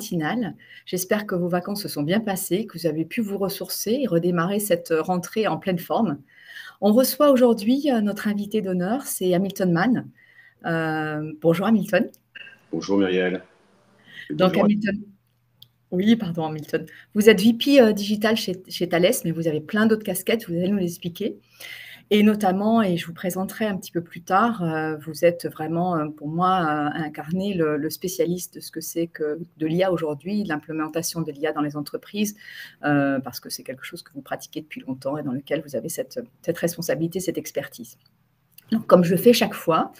matinale. J'espère que vos vacances se sont bien passées, que vous avez pu vous ressourcer et redémarrer cette rentrée en pleine forme. On reçoit aujourd'hui notre invité d'honneur, c'est Hamilton Mann. Bonjour Hamilton. Bonjour Muriel. Et Donc bonjour. Hamilton, oui, pardon Hamilton. Vous êtes VP digital chez Thales, mais vous avez plein d'autres casquettes, vous allez nous l'expliquer. Et notamment, et je vous présenterai un petit peu plus tard, vous êtes vraiment, pour moi, incarné le spécialiste de ce que c'est que de l'IA aujourd'hui, de l'implémentation de l'IA dans les entreprises, parce que c'est quelque chose que vous pratiquez depuis longtemps et dans lequel vous avez cette responsabilité, cette expertise. Donc, comme je le fais chaque fois,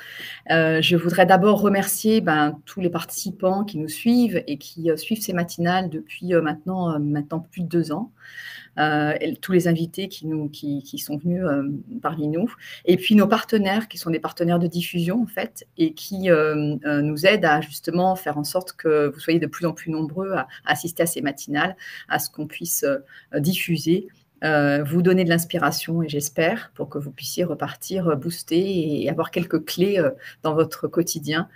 je voudrais d'abord remercier tous les participants qui nous suivent et qui suivent ces matinales depuis maintenant plus de 2 ans. Et tous les invités qui sont venus parmi nous, et puis nos partenaires qui sont des partenaires de diffusion en fait, et qui nous aident à justement faire en sorte que vous soyez de plus en plus nombreux à assister à ces matinales, à ce qu'on puisse diffuser, vous donner de l'inspiration, et j'espère, pour que vous puissiez repartir boosté et avoir quelques clés dans votre quotidien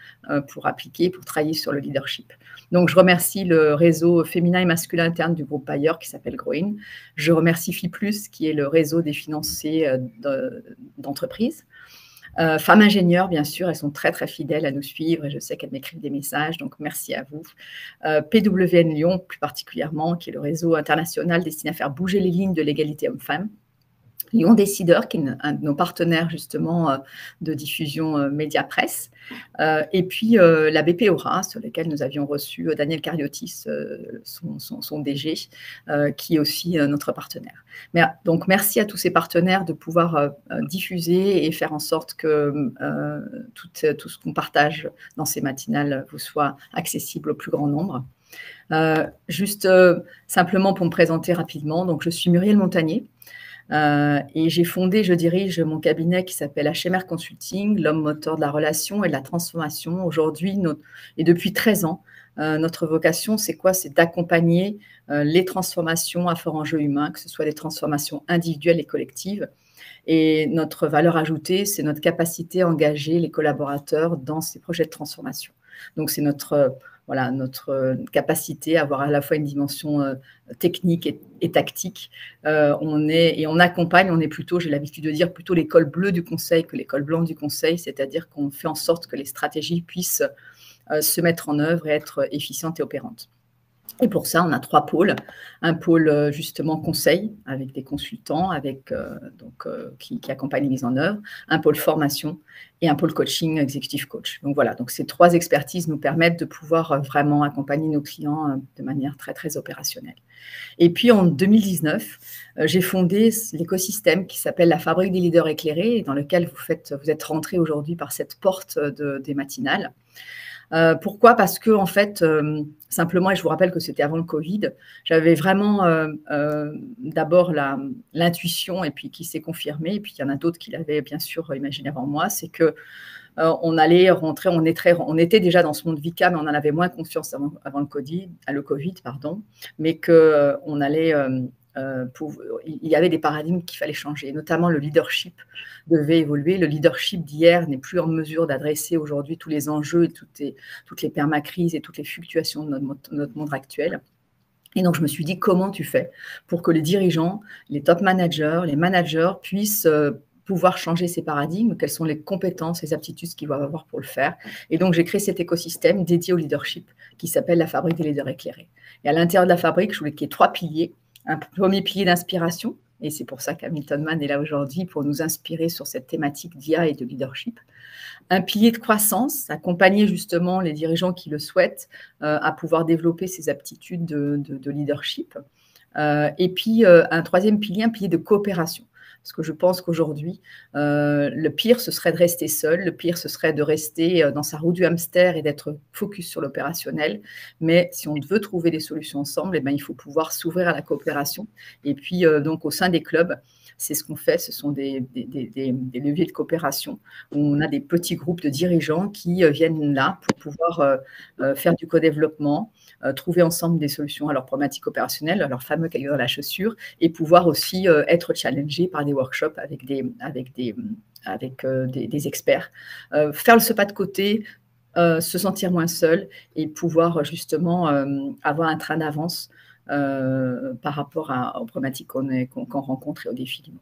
pour appliquer, pour travailler sur le leadership. Donc, je remercie le réseau féminin et masculin interne du groupe Bayer qui s'appelle Growin. Je remercie FIPLUS, qui est le réseau des financiers d'entreprises. Femmes ingénieures, bien sûr, elles sont très, très fidèles à nous suivre et je sais qu'elles m'écrivent des messages, donc merci à vous. PWN Lyon, plus particulièrement, qui est le réseau international destiné à faire bouger les lignes de l'égalité homme-femme. Lyon Décideur, qui est un de nos partenaires justement de diffusion média presse, et puis la BP Aura, sur laquelle nous avions reçu Daniel Cariotis, son DG, qui est aussi notre partenaire. Donc merci à tous ces partenaires de pouvoir diffuser et faire en sorte que tout ce qu'on partage dans ces matinales vous soit accessible au plus grand nombre. Juste simplement pour me présenter rapidement, donc je suis Muriel Montagnier. Et je dirige mon cabinet qui s'appelle HMR Consulting, l'homme moteur de la relation et de la transformation. Aujourd'hui, et depuis 13 ans, notre vocation, c'est quoi? C'est d'accompagner les transformations à fort enjeu humain, que ce soit des transformations individuelles et collectives. Et notre valeur ajoutée, c'est notre capacité à engager les collaborateurs dans ces projets de transformation. Donc, c'est notre capacité à avoir à la fois une dimension technique et tactique. On accompagne, on est plutôt, j'ai l'habitude de dire, plutôt l'école bleue du conseil que l'école blanche du conseil, c'est-à-dire qu'on fait en sorte que les stratégies puissent se mettre en œuvre et être efficientes et opérantes. Et pour ça, on a 3 pôles. Un pôle justement conseil, avec des consultants qui accompagnent les mises en œuvre, un pôle formation et un pôle coaching, executive coach. Donc voilà, donc ces 3 expertises nous permettent de pouvoir vraiment accompagner nos clients de manière très, très opérationnelle. Et puis en 2019, j'ai fondé l'écosystème qui s'appelle la Fabrique des leaders éclairés, dans lequel vous êtes rentrés aujourd'hui par cette porte des matinales. Pourquoi? Parce que en fait, simplement, et je vous rappelle que c'était avant le Covid, j'avais vraiment d'abord l'intuition, et puis qui s'est confirmée, et puis il y en a d'autres qui l'avaient bien sûr imaginé avant moi, c'est que on allait rentrer, on était déjà dans ce monde VICA, mais on en avait moins conscience avant le Covid, mais qu'on allait il y avait des paradigmes qu'il fallait changer, notamment le leadership devait évoluer. Le leadership d'hier n'est plus en mesure d'adresser aujourd'hui tous les enjeux et toutes les permacrises et toutes les fluctuations de notre monde actuel. Et donc, je me suis dit, comment tu fais pour que les dirigeants, les top managers, les managers puissent pouvoir changer ces paradigmes, quelles sont les compétences, les aptitudes qu'ils doivent avoir pour le faire. Et donc, j'ai créé cet écosystème dédié au leadership qui s'appelle la Fabrique des leaders éclairés. Et à l'intérieur de la fabrique, je voulais qu'il y ait 3 piliers. Un premier pilier d'inspiration, et c'est pour ça qu'Hamilton Mann est là aujourd'hui pour nous inspirer sur cette thématique d'IA et de leadership. Un pilier de croissance, accompagner justement les dirigeants qui le souhaitent à pouvoir développer ces aptitudes de leadership. Et puis un troisième pilier, un pilier de coopération. Parce que je pense qu'aujourd'hui, le pire, ce serait de rester seul. Le pire, ce serait de rester dans sa roue du hamster et d'être focus sur l'opérationnel. Mais si on veut trouver des solutions ensemble, il faut pouvoir s'ouvrir à la coopération. Et puis, donc, au sein des clubs, c'est ce qu'on fait. Ce sont des leviers de coopération où on a des petits groupes de dirigeants qui viennent là pour pouvoir faire du co-développement, trouver ensemble des solutions à leurs problématiques opérationnelles, à leur fameux caillou dans la chaussure, et pouvoir aussi être challengés par des workshops avec des experts. Faire ce pas de côté, se sentir moins seul et pouvoir justement avoir un train d'avance par rapport aux problématiques qu'on rencontre et aux défis du monde.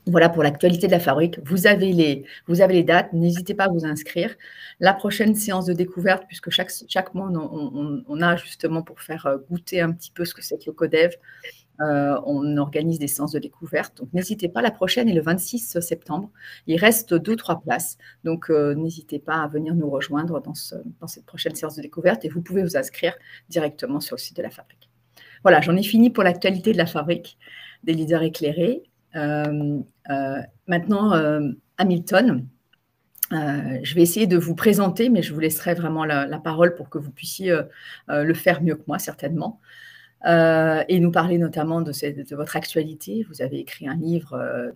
Voilà pour l'actualité de la fabrique. Vous avez les dates, n'hésitez pas à vous inscrire. La prochaine séance de découverte, puisque chaque mois, on a justement pour faire goûter un petit peu ce que c'est que le Codev, on organise des séances de découverte. Donc, n'hésitez pas, la prochaine est le 26 septembre. Il reste 2 ou 3 places. Donc, n'hésitez pas à venir nous rejoindre dans cette prochaine séance de découverte et vous pouvez vous inscrire directement sur le site de la fabrique. Voilà, j'en ai fini pour l'actualité de la fabrique des leaders éclairés. Maintenant, Hamilton, je vais essayer de vous présenter, mais je vous laisserai vraiment la parole pour que vous puissiez le faire mieux que moi, certainement. Et nous parler notamment de votre actualité. Vous avez écrit un livre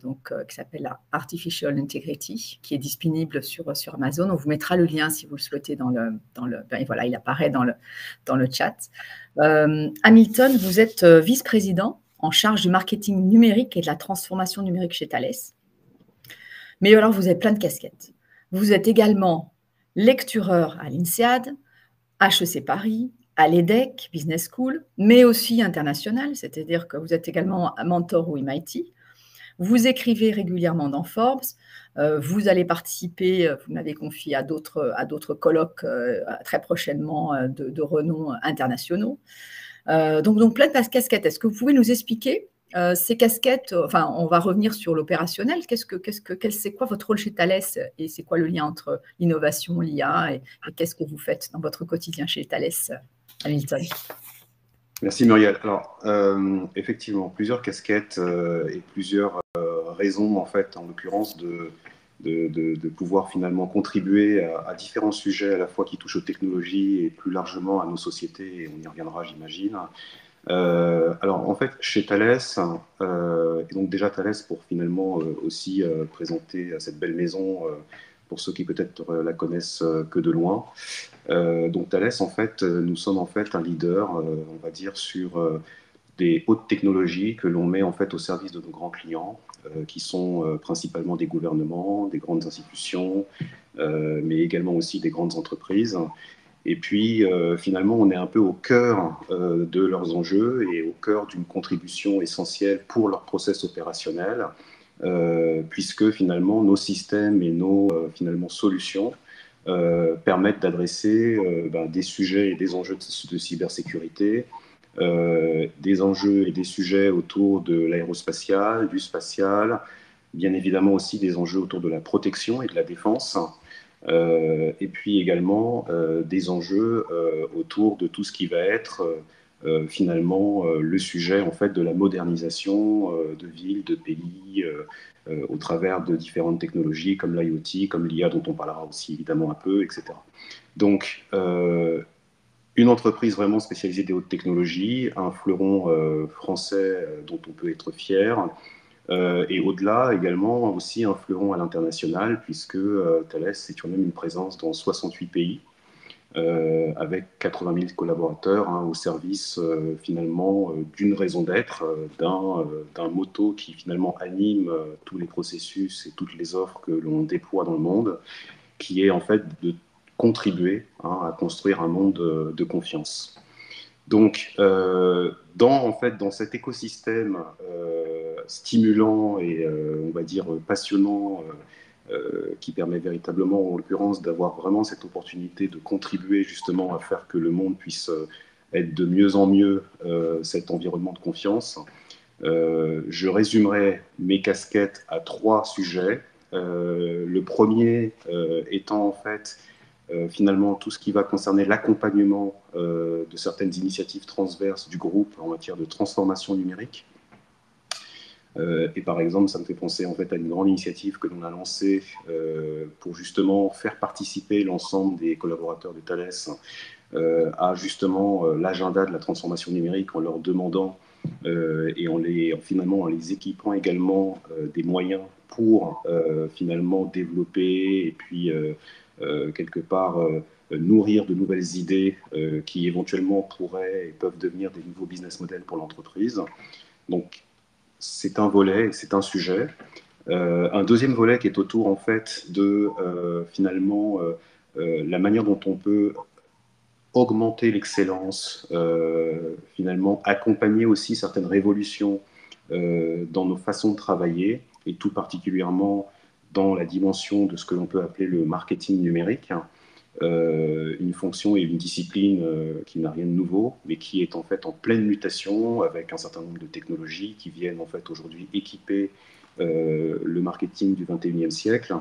qui s'appelle Artificial Integrity, qui est disponible sur Amazon. On vous mettra le lien si vous le souhaitez et voilà, il apparaît dans le chat. Hamilton, vous êtes vice-président en charge du marketing numérique et de la transformation numérique chez Thales. Mais alors, vous avez plein de casquettes. Vous êtes également lectureur à l'INSEAD, HEC Paris, à l'EDEC Business School, mais aussi international, c'est-à-dire que vous êtes également un mentor au MIT. Vous écrivez régulièrement dans Forbes. Vous allez participer, vous m'avez confié à d'autres colloques très prochainement de renom internationaux. Donc plein de casquettes. Est-ce que vous pouvez nous expliquer ces casquettes? Enfin, on va revenir sur l'opérationnel. C'est quoi votre rôle chez Thales et c'est quoi le lien entre l'innovation, l'IA et qu'est-ce que vous faites dans votre quotidien chez Thales, Hamilton? Merci Muriel. Alors, effectivement, plusieurs casquettes et plusieurs raisons, en fait, en l'occurrence, de pouvoir finalement contribuer à différents sujets à la fois qui touchent aux technologies et plus largement à nos sociétés, et on y reviendra, j'imagine. Alors, en fait, chez Thales, et donc déjà Thales, pour finalement aussi présenter cette belle maison, pour ceux qui peut-être la connaissent que de loin. Donc Thales, en fait, nous sommes en fait un leader, on va dire, sur des hautes technologies que l'on met en fait au service de nos grands clients, qui sont principalement des gouvernements, des grandes institutions, mais également aussi des grandes entreprises. Et puis, finalement, on est un peu au cœur de leurs enjeux et au cœur d'une contribution essentielle pour leur process opérationnel, puisque finalement, nos systèmes et nos finalement, solutions permettent d'adresser des sujets et des enjeux de cybersécurité, des enjeux et des sujets autour de l'aérospatial, du spatial, bien évidemment aussi des enjeux autour de la protection et de la défense, et puis également des enjeux autour de tout ce qui va être finalement le sujet en fait de la modernisation de villes, de pays, au travers de différentes technologies comme l'IoT, comme l'IA dont on parlera aussi évidemment un peu, etc. Donc une entreprise vraiment spécialisée des hautes technologies, un fleuron français dont on peut être fier, et au-delà, également, aussi un fleuron à l'international, puisque Thales est quand même une présence dans 68 pays, avec 80 000 collaborateurs au service, finalement, d'une raison d'être, d'un motto qui, finalement, anime tous les processus et toutes les offres que l'on déploie dans le monde, qui est, en fait, de contribuer à construire un monde de confiance. Donc, dans cet écosystème stimulant et, on va dire, passionnant, qui permet véritablement, en l'occurrence, d'avoir vraiment cette opportunité de contribuer justement à faire que le monde puisse être de mieux en mieux cet environnement de confiance, je résumerai mes casquettes à 3 sujets. Le premier étant en fait finalement tout ce qui va concerner l'accompagnement de certaines initiatives transverses du groupe en matière de transformation numérique. Et par exemple, ça me fait penser en fait à une grande initiative que l'on a lancée pour justement faire participer l'ensemble des collaborateurs de Thales à justement l'agenda de la transformation numérique en leur demandant et finalement en les équipant également des moyens pour finalement développer et puis quelque part nourrir de nouvelles idées qui éventuellement pourraient et peuvent devenir des nouveaux business models pour l'entreprise. Donc c'est un volet, c'est un sujet. Un deuxième volet qui est autour en fait de finalement la manière dont on peut augmenter l'excellence, finalement accompagner aussi certaines révolutions dans nos façons de travailler, et tout particulièrement dans la dimension de ce que l'on peut appeler le marketing numérique, une fonction et une discipline qui n'a rien de nouveau, mais qui est en fait en pleine mutation avec un certain nombre de technologies qui viennent en fait aujourd'hui équiper le marketing du 21e siècle,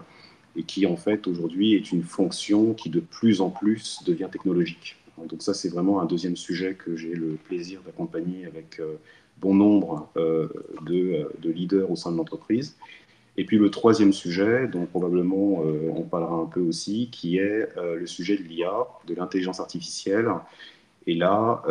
et qui en fait aujourd'hui est une fonction qui de plus en plus devient technologique. Donc ça, c'est vraiment un deuxième sujet que j'ai le plaisir d'accompagner avec bon nombre de leaders au sein de l'entreprise. Et puis le troisième sujet, dont probablement on parlera un peu aussi, qui est le sujet de l'IA, de l'intelligence artificielle. Et là,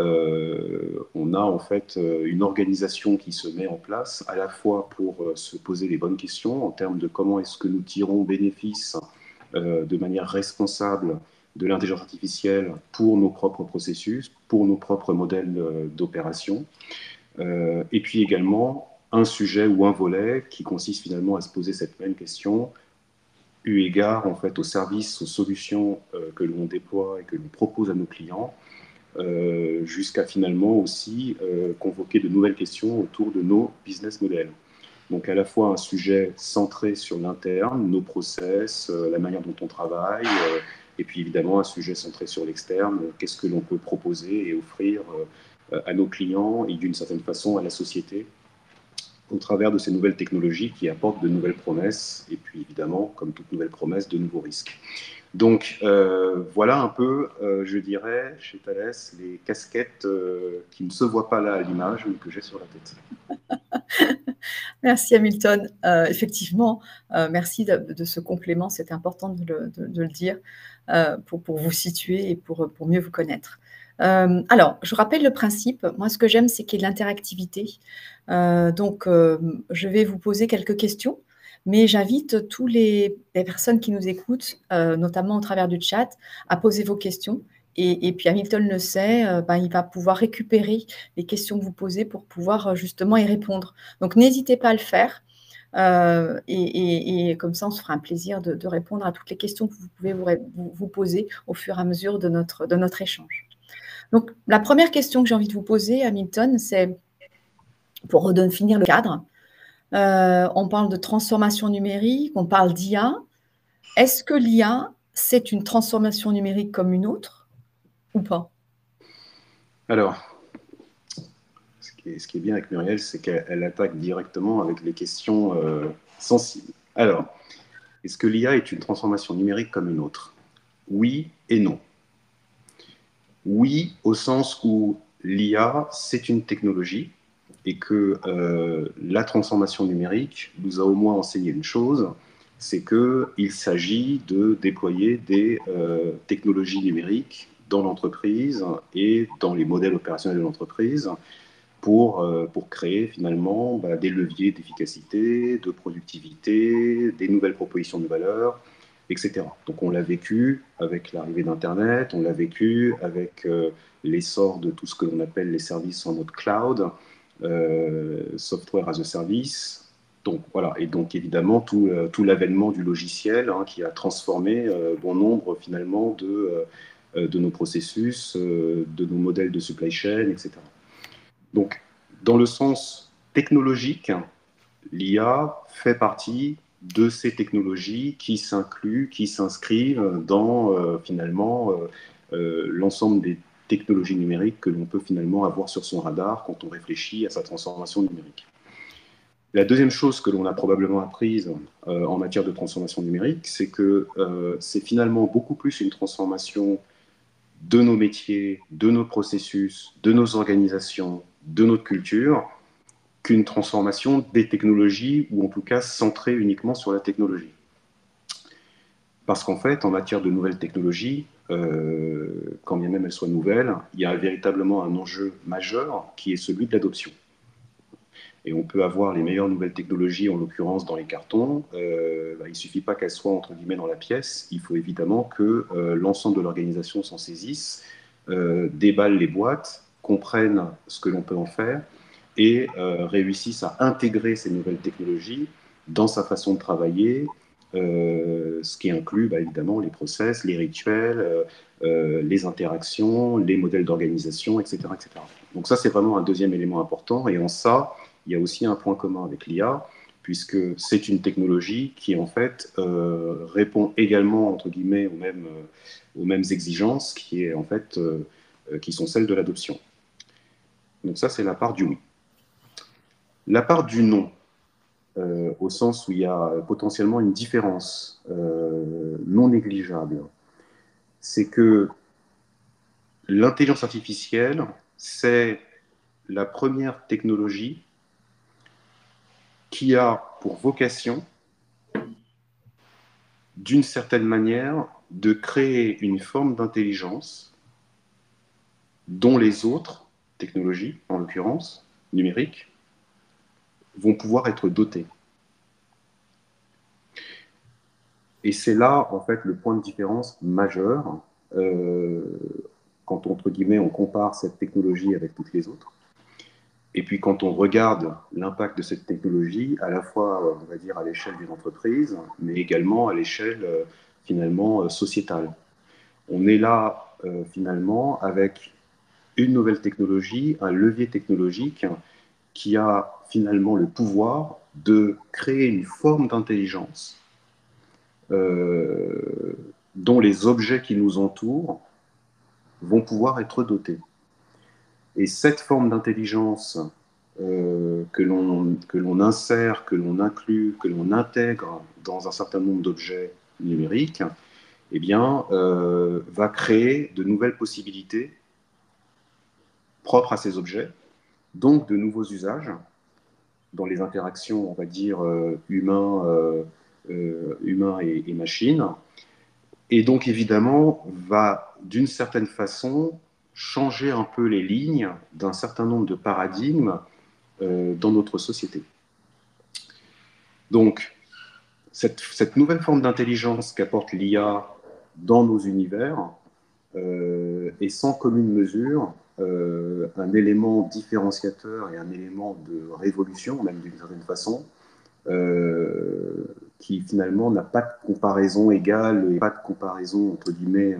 on a en fait une organisation qui se met en place, à la fois pour se poser les bonnes questions en termes de comment est-ce que nous tirons bénéfice de manière responsable de l'intelligence artificielle pour nos propres processus, pour nos propres modèles d'opération. Et puis également un sujet ou un volet qui consiste finalement à se poser cette même question, eu égard en fait aux services, aux solutions que l'on déploie et que l'on propose à nos clients, jusqu'à finalement aussi convoquer de nouvelles questions autour de nos business models. Donc à la fois un sujet centré sur l'interne, nos process, la manière dont on travaille, et puis évidemment un sujet centré sur l'externe, qu'est-ce que l'on peut proposer et offrir à nos clients et d'une certaine façon à la société au travers de ces nouvelles technologies qui apportent de nouvelles promesses, et puis évidemment, comme toute nouvelle promesse, de nouveaux risques. Donc voilà un peu, je dirais, chez Thales, les casquettes qui ne se voient pas là à l'image, mais que j'ai sur la tête. Merci Hamilton. Effectivement, merci de ce complément, c'est important de le dire pour vous situer et pour mieux vous connaître. Alors, je rappelle le principe. Moi, ce que j'aime, c'est qu'il y ait de l'interactivité. Donc, je vais vous poser quelques questions, mais j'invite tous les personnes qui nous écoutent, notamment au travers du chat, à poser vos questions. Et puis Hamilton le sait, il va pouvoir récupérer les questions que vous posez pour pouvoir justement y répondre. Donc, n'hésitez pas à le faire. Et comme ça, on se fera un plaisir de répondre à toutes les questions que vous pouvez vous poser au fur et à mesure de notre échange. Donc, la première question que j'ai envie de vous poser, Hamilton, c'est pour redéfinir le cadre. On parle de transformation numérique, on parle d'IA. Est-ce que l'IA, c'est une transformation numérique comme une autre ou pas? Alors, ce qui est bien avec Muriel, c'est qu'elle attaque directement avec les questions sensibles. Alors, est-ce que l'IA est une transformation numérique comme une autre? Oui et non. Oui, au sens où l'IA, c'est une technologie et que la transformation numérique nous a au moins enseigné une chose, c'est qu'il s'agit de déployer des technologies numériques dans l'entreprise et dans les modèles opérationnels de l'entreprise pour créer finalement des leviers d'efficacité, de productivité, des nouvelles propositions de valeur, etc. Donc on l'a vécu avec l'arrivée d'Internet, on l'a vécu avec l'essor de tout ce que l'on appelle les services en mode cloud, software as a service. Donc voilà, et donc évidemment tout l'avènement du logiciel qui a transformé bon nombre finalement de nos processus, de nos modèles de supply chain, etc. Donc, dans le sens technologique, l'IA fait partie de ces technologies qui s'incluent, qui s'inscrivent dans finalement l'ensemble des technologies numériques que l'on peut finalement avoir sur son radar quand on réfléchit à sa transformation numérique. La deuxième chose que l'on a probablement apprise en matière de transformation numérique, c'est que c'est finalement beaucoup plus une transformation de nos métiers, de nos processus, de nos organisations, de notre culture, qu'une transformation des technologies, ou en tout cas centrée uniquement sur la technologie. Parce qu'en fait, en matière de nouvelles technologies, quand bien même elles soient nouvelles, il y a véritablement un enjeu majeur qui est celui de l'adoption. Et on peut avoir les meilleures nouvelles technologies, en l'occurrence dans les cartons. Il ne suffit pas qu'elles soient entre guillemets dans la pièce. Il faut évidemment que l'ensemble de l'organisation s'en saisisse, déballe les boîtes, comprenne ce que l'on peut en faire et réussisse à intégrer ces nouvelles technologies dans sa façon de travailler, ce qui inclut évidemment les process, les rituels, les interactions, les modèles d'organisation, etc., etc. Donc ça, c'est vraiment un deuxième élément important. Et en ça, il y a aussi un point commun avec l'IA, puisque c'est une technologie qui, en fait, répond également, entre guillemets, aux mêmes exigences qui sont celles de l'adoption. Donc ça, c'est la part du oui. La part du non, au sens où il y a potentiellement une différence non négligeable, c'est que l'intelligence artificielle, c'est la première technologie qui a pour vocation, d'une certaine manière, de créer une forme d'intelligence dont les autres technologies, en l'occurrence numériques, vont pouvoir être dotées. Et c'est là, en fait, le point de différence majeur quand, entre guillemets, on compare cette technologie avec toutes les autres. Et puis, quand on regarde l'impact de cette technologie, à la fois, on va dire, à l'échelle d'une entreprise, mais également à l'échelle, finalement, sociétale. On est là, finalement, avec une nouvelle technologie, un levier technologique qui a finalement le pouvoir de créer une forme d'intelligence dont les objets qui nous entourent vont pouvoir être dotés. Et cette forme d'intelligence que l'on insère, que l'on inclut, que l'on intègre dans un certain nombre d'objets numériques, eh bien, va créer de nouvelles possibilités propres à ces objets, donc de nouveaux usages dans les interactions, on va dire, humains et machines, et donc évidemment va d'une certaine façon changer un peu les lignes d'un certain nombre de paradigmes dans notre société. Donc cette nouvelle forme d'intelligence qu'apporte l'IA dans nos univers est sans commune mesure un élément différenciateur et un élément de révolution, même d'une certaine façon, qui finalement n'a pas de comparaison égale et pas de comparaison entre guillemets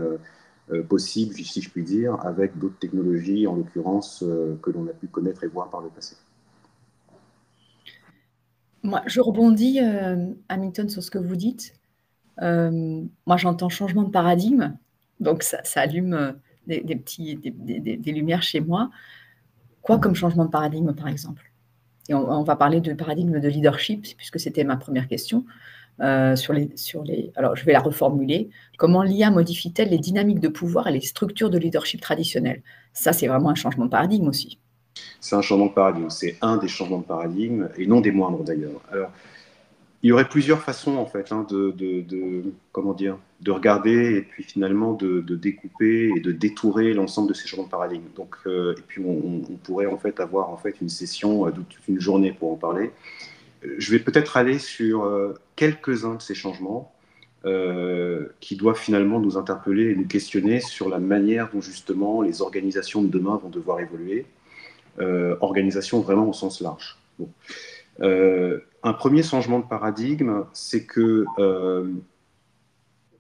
possible, si je puis dire, avec d'autres technologies, en l'occurrence, que l'on a pu connaître et voir par le passé. Moi, je rebondis, Hamilton, sur ce que vous dites. Moi, j'entends changement de paradigme, donc ça allume des lumières chez moi. Quoi comme changement de paradigme, par exemple? Et on va parler de paradigme de leadership, puisque c'était ma première question. Alors, je vais la reformuler. Comment l'IA modifie-t-elle les dynamiques de pouvoir et les structures de leadership traditionnelles? Ça, c'est vraiment un changement de paradigme aussi. C'est un changement de paradigme, c'est un des changements de paradigme, et non des moindres d'ailleurs. Alors, il y aurait plusieurs façons en fait comment dire, de regarder et puis finalement de découper et de détourer l'ensemble de ces changements de paradigme. Donc, et puis on pourrait en fait avoir en fait une session toute une journée pour en parler. Je vais peut-être aller sur quelques-uns de ces changements qui doivent finalement nous interpeller et nous questionner sur la manière dont justement les organisations de demain vont devoir évoluer. Organisation vraiment au sens large. Bon. Un premier changement de paradigme, c'est que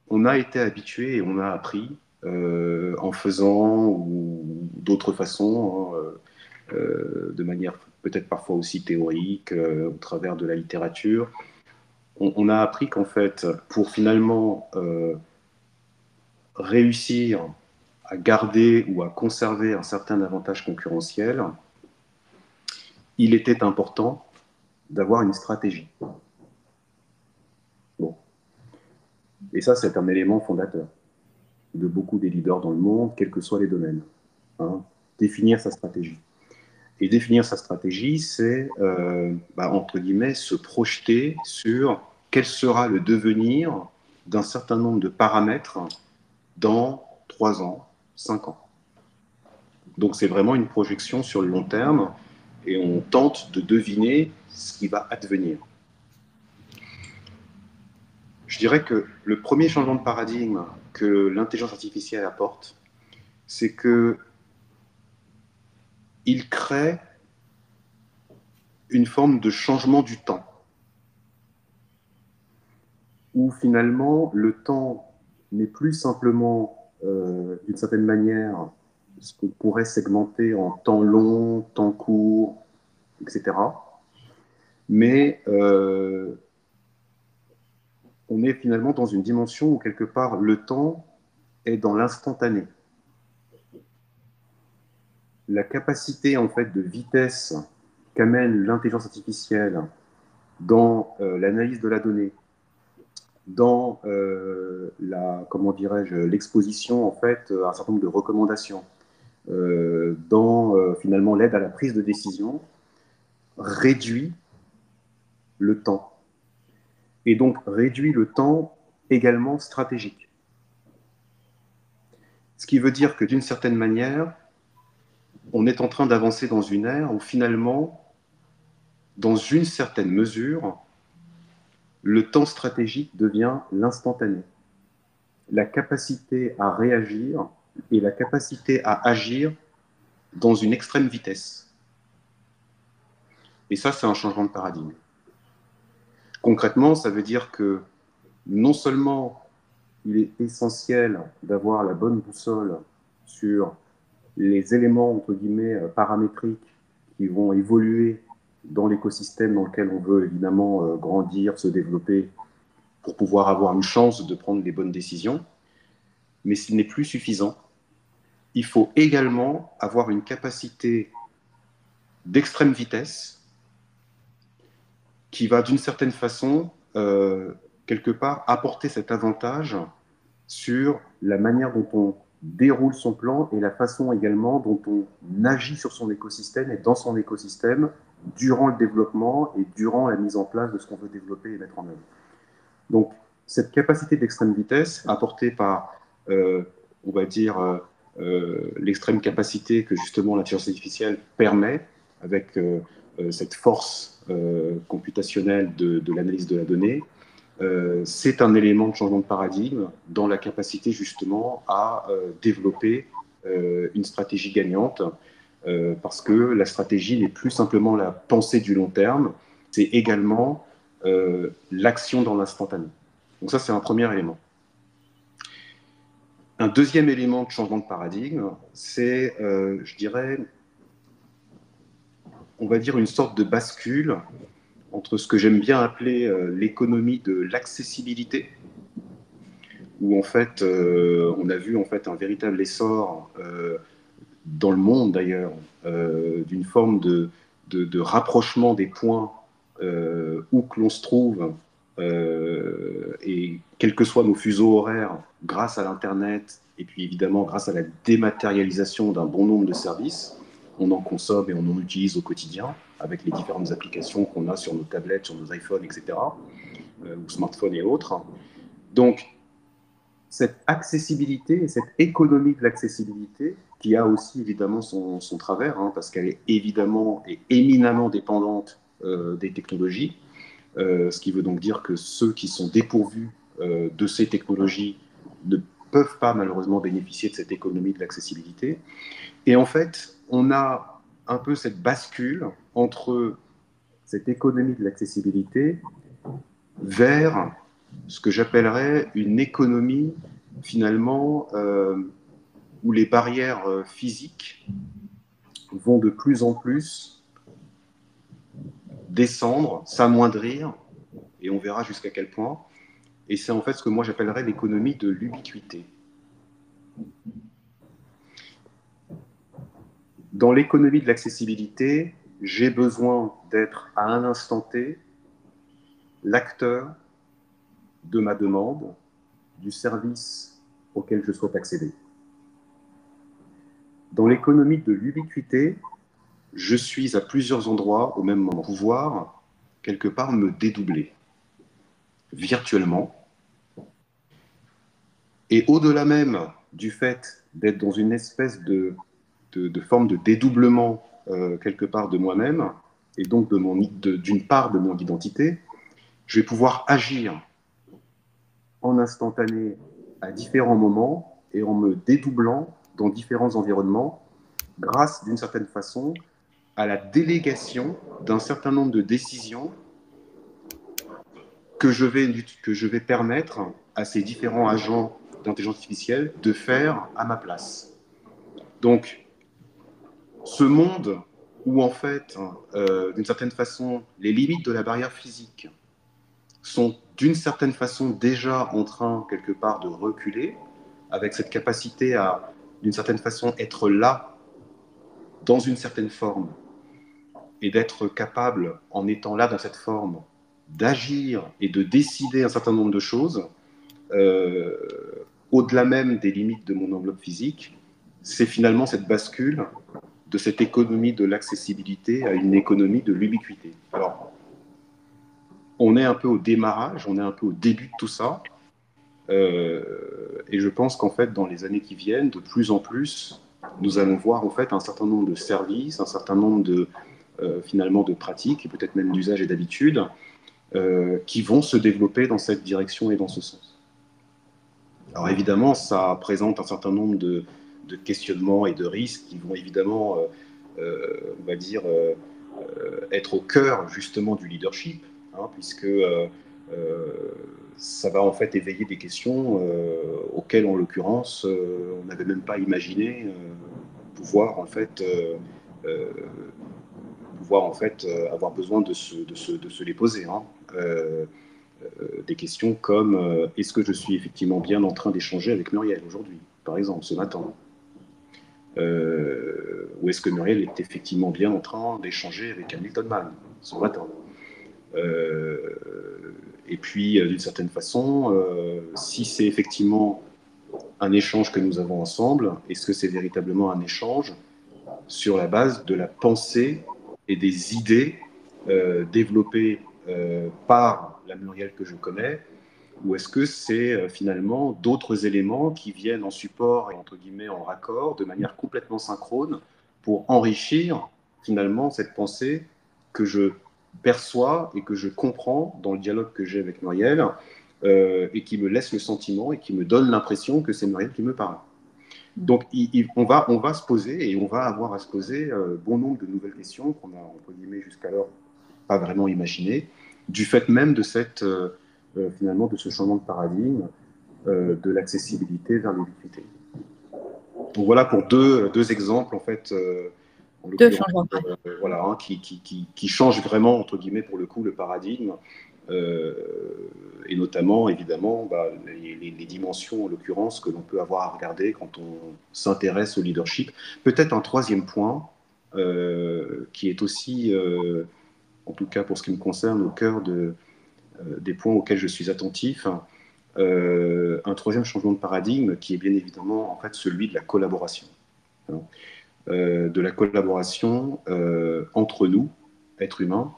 on a été habitué et on a appris en faisant ou d'autres façons, de manière peut-être parfois aussi théorique, au travers de la littérature, on a appris qu'en fait, pour finalement réussir à garder ou à conserver un certain avantage concurrentiel, il était important d'avoir une stratégie. Bon. Et ça, c'est un élément fondateur de beaucoup des leaders dans le monde, quels que soient les domaines. Hein, définir sa stratégie. Et définir sa stratégie, c'est, entre guillemets, se projeter sur quel sera le devenir d'un certain nombre de paramètres dans 3 ans, 5 ans. Donc c'est vraiment une projection sur le long terme et on tente de deviner ce qui va advenir. Je dirais que le premier changement de paradigme que l'intelligence artificielle apporte, c'est que il crée une forme de changement du temps. où finalement le temps n'est plus simplement, d'une certaine manière, ce qu'on pourrait segmenter en temps long, temps court, etc. Mais on est finalement dans une dimension où quelque part le temps est dans l'instantané. La capacité en fait de vitesse qu'amène l'intelligence artificielle dans l'analyse de la donnée, dans comment dirais-je, l'exposition en fait à un certain nombre de recommandations, dans finalement l'aide à la prise de décision, réduit le temps. Et donc réduit le temps également stratégique. Ce qui veut dire que d'une certaine manière, on est en train d'avancer dans une ère où finalement, dans une certaine mesure, le temps stratégique devient l'instantané. La capacité à réagir et la capacité à agir dans une extrême vitesse. Et ça, c'est un changement de paradigme. Concrètement, ça veut dire que non seulement il est essentiel d'avoir la bonne boussole sur les éléments, entre guillemets, paramétriques qui vont évoluer dans l'écosystème dans lequel on veut évidemment grandir, se développer, pour pouvoir avoir une chance de prendre les bonnes décisions. Mais ce n'est plus suffisant. Il faut également avoir une capacité d'extrême vitesse qui va d'une certaine façon, quelque part, apporter cet avantage sur la manière dont on déroule son plan et la façon également dont on agit sur son écosystème et dans son écosystème durant le développement et durant la mise en place de ce qu'on veut développer et mettre en œuvre. Donc, cette capacité d'extrême vitesse apportée par, on va dire, l'extrême capacité que justement l'intelligence artificielle permet avec cette force computationnelle de l'analyse de la donnée, c'est un élément de changement de paradigme dans la capacité justement à développer une stratégie gagnante, parce que la stratégie n'est plus simplement la pensée du long terme, c'est également l'action dans l'instantané. Donc ça, c'est un premier élément. Un deuxième élément de changement de paradigme, c'est, je dirais, on va dire une sorte de bascule entre ce que j'aime bien appeler l'économie de l'accessibilité, où en fait, on a vu en fait un véritable essor dans le monde d'ailleurs, d'une forme de rapprochement des points où que l'on se trouve, et quels que soient nos fuseaux horaires, grâce à l'Internet, et puis évidemment grâce à la dématérialisation d'un bon nombre de services, on en consomme et on en utilise au quotidien, avec les différentes applications qu'on a sur nos tablettes, sur nos iPhones, etc., ou smartphones et autres. Donc, cette accessibilité et cette économie de l'accessibilité, qui a aussi évidemment son travers, hein, parce qu'elle est évidemment et éminemment dépendante des technologies, ce qui veut donc dire que ceux qui sont dépourvus de ces technologies ne peuvent pas malheureusement bénéficier de cette économie de l'accessibilité. Et en fait, on a un peu cette bascule entre cette économie de l'accessibilité vers ce que j'appellerais une économie finalement où les barrières physiques vont de plus en plus descendre, s'amoindrir, et on verra jusqu'à quel point. Et c'est en fait ce que moi j'appellerais l'économie de l'ubiquité. Dans l'économie de l'accessibilité, j'ai besoin d'être à un instant T l'acteur de ma demande, du service auquel je souhaite accéder. Dans l'économie de l'ubiquité, je suis à plusieurs endroits au même moment, pouvoir quelque part me dédoubler virtuellement. Et au-delà même du fait d'être dans une espèce de forme de dédoublement quelque part de moi-même, et donc d'une part de mon identité, je vais pouvoir agir en instantané à différents moments et en me dédoublant dans différents environnements grâce d'une certaine façon à la délégation d'un certain nombre de décisions que je vais permettre à ces différents agents d'intelligence artificielle de faire à ma place. Donc, ce monde où, en fait, d'une certaine façon, les limites de la barrière physique sont d'une certaine façon déjà en train, quelque part, de reculer, avec cette capacité à, d'une certaine façon, être là, dans une certaine forme, et d'être capable, en étant là dans cette forme, d'agir et de décider un certain nombre de choses, euh, au-delà même des limites de mon enveloppe physique, c'est finalement cette bascule de cette économie de l'accessibilité à une économie de l'ubiquité. Alors, on est un peu au démarrage, on est un peu au début de tout ça, et je pense qu'en fait, dans les années qui viennent, de plus en plus, nous allons voir en fait un certain nombre de services, un certain nombre de finalement de pratiques et peut-être même d'usages et d'habitudes qui vont se développer dans cette direction et dans ce sens. Alors évidemment, ça présente un certain nombre de questionnements et de risques qui vont évidemment, on va dire, être au cœur justement du leadership, hein, puisque ça va en fait éveiller des questions auxquelles, en l'occurrence, on n'avait même pas imaginé pouvoir en fait avoir besoin de se les poser. Hein. Des questions comme est-ce que je suis effectivement bien en train d'échanger avec Muriel aujourd'hui, par exemple, ce matin, ou est-ce que Muriel est effectivement bien en train d'échanger avec Hamilton Mann ce matin. Et puis, d'une certaine façon, si c'est effectivement un échange que nous avons ensemble, est-ce que c'est véritablement un échange sur la base de la pensée et des idées développées par la Muriel que je connais, ou est-ce que c'est finalement d'autres éléments qui viennent en support et entre guillemets en raccord de manière complètement synchrone pour enrichir finalement cette pensée que je perçois et que je comprends dans le dialogue que j'ai avec Muriel et qui me laisse le sentiment et qui me donne l'impression que c'est Muriel qui me parle. Donc, on va se poser et on va avoir à se poser bon nombre de nouvelles questions qu'on a, entre guillemets, jusqu'alors pas vraiment imaginées, du fait même de cette, finalement, de ce changement de paradigme de l'accessibilité vers l'ubiquité. Donc voilà pour deux exemples, en fait, en l'occurrence, voilà, hein, qui changent vraiment, entre guillemets, pour le coup, le paradigme, et notamment, évidemment, les dimensions, en l'occurrence, que l'on peut avoir à regarder quand on s'intéresse au leadership. Peut-être un troisième point, qui est aussi, en tout cas pour ce qui me concerne, au cœur des points auxquels je suis attentif, un troisième changement de paradigme qui est bien évidemment en fait celui de la collaboration. Hein. De la collaboration entre nous, êtres humains,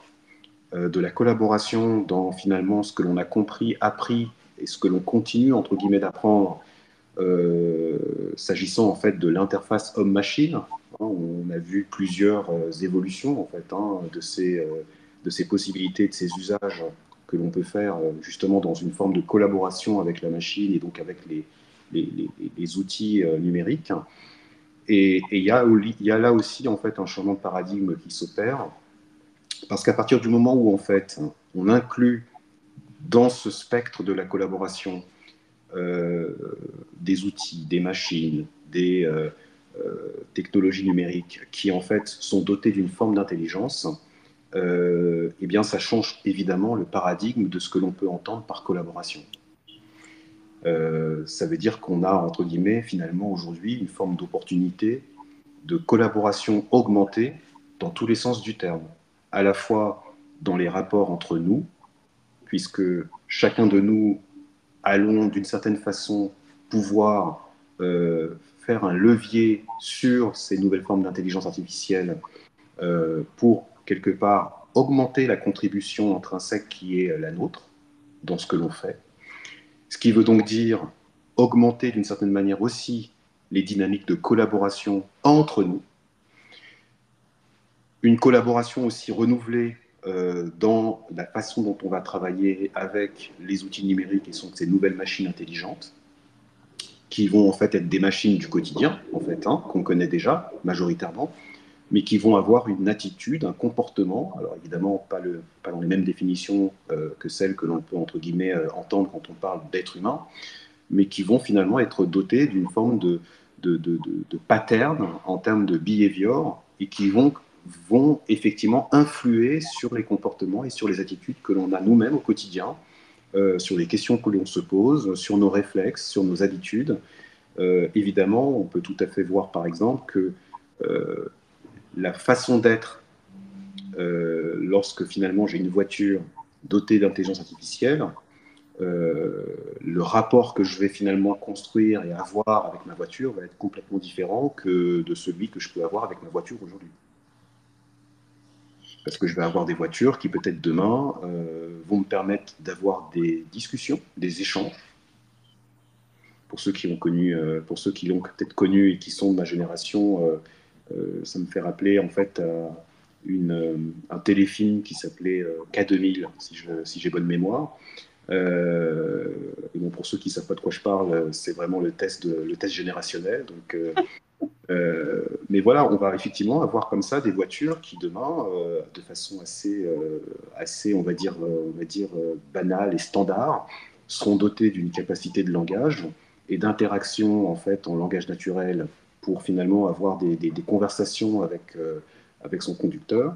de la collaboration dans finalement ce que l'on a compris, appris et ce que l'on continue entre guillemets d'apprendre s'agissant en fait de l'interface homme-machine. Hein, on a vu plusieurs évolutions en fait de ces possibilités, de ces usages que l'on peut faire justement dans une forme de collaboration avec la machine et donc avec les outils numériques. Et il y a là aussi en fait un changement de paradigme qui s'opère, parce qu'à partir du moment où en fait on inclut dans ce spectre de la collaboration des outils, des machines, des technologies numériques qui en fait sont dotées d'une forme d'intelligence, eh bien ça change évidemment le paradigme de ce que l'on peut entendre par collaboration. Ça veut dire qu'on a, entre guillemets, finalement aujourd'hui une forme d'opportunité de collaboration augmentée dans tous les sens du terme, à la fois dans les rapports entre nous, puisque chacun de nous allons d'une certaine façon pouvoir faire un levier sur ces nouvelles formes d'intelligence artificielle pour quelque part augmenter la contribution intrinsèque qui est la nôtre dans ce que l'on fait. Ce qui veut donc dire augmenter d'une certaine manière aussi les dynamiques de collaboration entre nous. Une collaboration aussi renouvelée dans la façon dont on va travailler avec les outils numériques et ces nouvelles machines intelligentes, qui vont en fait être des machines du quotidien, en fait, qu'on connaît déjà majoritairement, mais qui vont avoir une attitude, un comportement, alors évidemment pas dans les mêmes définitions que celles que l'on peut, entre guillemets, entendre quand on parle d'être humain, mais qui vont finalement être dotés d'une forme de pattern en termes de behavior et qui vont effectivement influer sur les comportements et sur les attitudes que l'on a nous-mêmes au quotidien, sur les questions que l'on se pose, sur nos réflexes, sur nos habitudes. Évidemment, on peut tout à fait voir par exemple que la façon d'être lorsque finalement j'ai une voiture dotée d'intelligence artificielle, le rapport que je vais finalement construire et avoir avec ma voiture va être complètement différent que de celui que je peux avoir avec ma voiture aujourd'hui. Parce que je vais avoir des voitures qui peut-être demain vont me permettre d'avoir des discussions, des échanges. Pour ceux qui l'ont connu, pour ceux qui l'ont peut-être connu et qui sont de ma génération, ça me fait rappeler en fait un téléfilm qui s'appelait K2000, si j'ai bonne mémoire. Et bon, pour ceux qui ne savent pas de quoi je parle, c'est vraiment le test générationnel. Donc, mais voilà, on va effectivement avoir comme ça des voitures qui demain, de façon assez on va dire banale et standard, seront dotées d'une capacité de langage et d'interaction en fait en langage naturel pour finalement avoir des conversations avec son conducteur,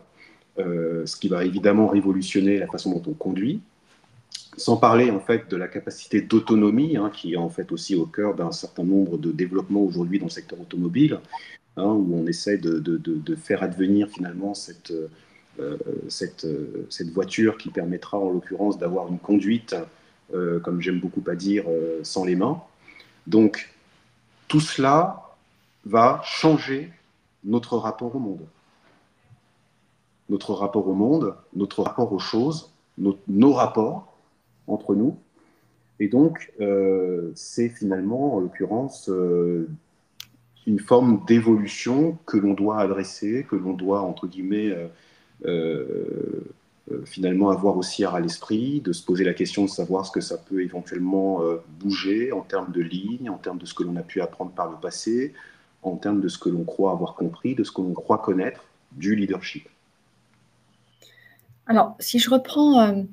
ce qui va évidemment révolutionner la façon dont on conduit. Sans parler en fait de la capacité d'autonomie, hein, qui est en fait aussi au cœur d'un certain nombre de développements aujourd'hui dans le secteur automobile, hein, où on essaie de faire advenir finalement cette voiture qui permettra en l'occurrence d'avoir une conduite, comme j'aime beaucoup à dire, sans les mains. Donc tout cela va changer notre rapport au monde. Notre rapport au monde, notre rapport aux choses, nos rapports entre nous. Et donc, c'est finalement, en l'occurrence, une forme d'évolution que l'on doit adresser, que l'on doit, entre guillemets, finalement avoir aussi à l'esprit, de se poser la question de savoir ce que ça peut éventuellement bouger en termes de lignes, en termes de ce que l'on a pu apprendre par le passé, en termes de ce que l'on croit avoir compris, de ce que l'on croit connaître du leadership. Alors, si je reprends,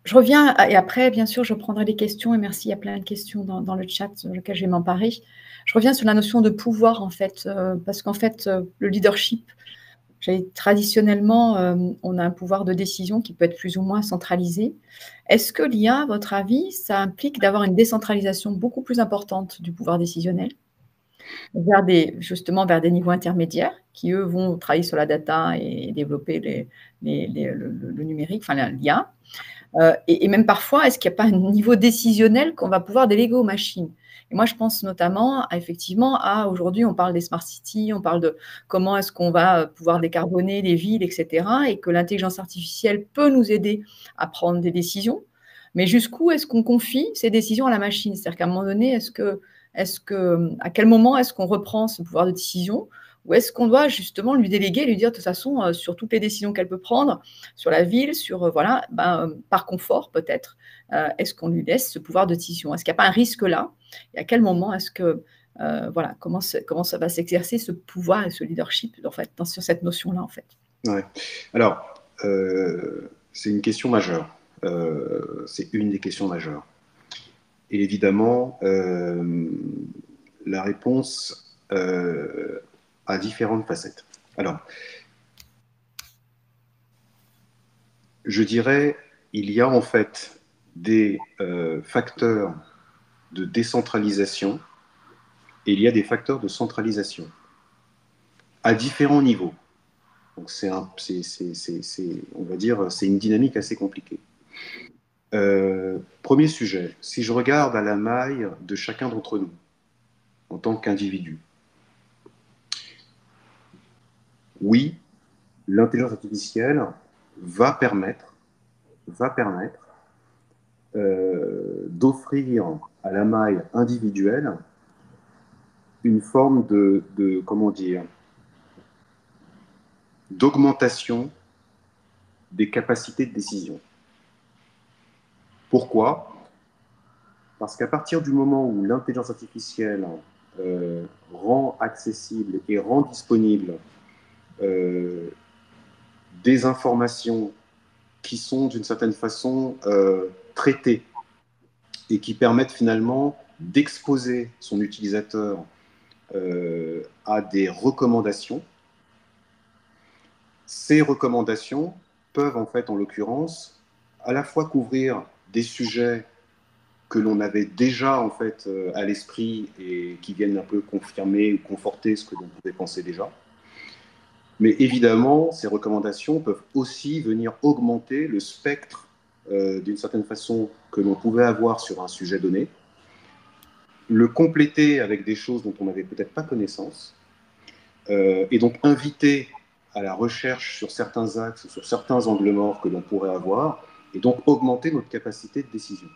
je reviens, et après, bien sûr, je prendrai des questions, et merci, il y a plein de questions dans le chat sur lesquelles je vais m'emparer. Je reviens sur la notion de pouvoir, en fait, parce qu'en fait, le leadership, traditionnellement, on a un pouvoir de décision qui peut être plus ou moins centralisé. Est-ce que l'IA, à votre avis, ça implique d'avoir une décentralisation beaucoup plus importante du pouvoir décisionnel justement vers des niveaux intermédiaires qui, eux, vont travailler sur la data et développer le numérique, enfin l'IA. Et même parfois, est-ce qu'il n'y a pas un niveau décisionnel qu'on va pouvoir déléguer aux machines? Et moi, je pense notamment, effectivement, aujourd'hui, on parle des smart cities, on parle de comment est-ce qu'on va pouvoir décarboner les villes, etc. Et que l'intelligence artificielle peut nous aider à prendre des décisions. Mais jusqu'où est-ce qu'on confie ces décisions à la machine? C'est-à-dire qu'à un moment donné, à quel moment est-ce qu'on reprend ce pouvoir de décision? Ou est-ce qu'on doit justement lui déléguer, lui dire de toute façon, sur toutes les décisions qu'elle peut prendre, sur la ville, voilà, par confort peut-être, est-ce qu'on lui laisse ce pouvoir de décision? Est-ce qu'il n'y a pas un risque là? Et à quel moment est-ce que, voilà, comment ça va s'exercer ce pouvoir et ce leadership en fait, sur cette notion-là en fait? Ouais. Alors, c'est une question majeure. C'est une des questions majeures. Et évidemment, la réponse a différentes facettes. Alors, je dirais, il y a en fait des facteurs de décentralisation et il y a des facteurs de centralisation à différents niveaux. Donc, on va dire, c'est une dynamique assez compliquée. Premier sujet, si je regarde à la maille de chacun d'entre nous, en tant qu'individu, oui, l'intelligence artificielle va permettre d'offrir à la maille individuelle une forme comment dire, d'augmentation des capacités de décision. Pourquoi? Parce qu'à partir du moment où l'intelligence artificielle rend accessible et rend disponible des informations qui sont d'une certaine façon traitées et qui permettent finalement d'exposer son utilisateur à des recommandations. Ces recommandations peuvent en fait, en l'occurrence, à la fois couvrir des sujets que l'on avait déjà en fait à l'esprit et qui viennent un peu confirmer ou conforter ce que l'on pouvait penser déjà. Mais évidemment, ces recommandations peuvent aussi venir augmenter le spectre d'une certaine façon que l'on pouvait avoir sur un sujet donné, le compléter avec des choses dont on n'avait peut-être pas connaissance, et donc inviter à la recherche sur certains axes, sur certains angles morts que l'on pourrait avoir, et donc augmenter notre capacité de décision.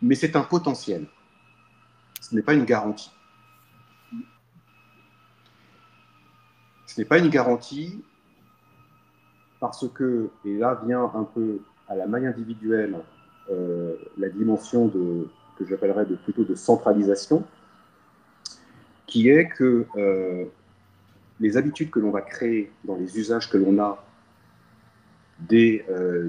Mais c'est un potentiel, ce n'est pas une garantie. Ce n'est pas une garantie parce que, et là vient un peu à la maille individuelle la dimension que j'appellerais plutôt de centralisation, qui est que les habitudes que l'on va créer dans les usages que l'on a des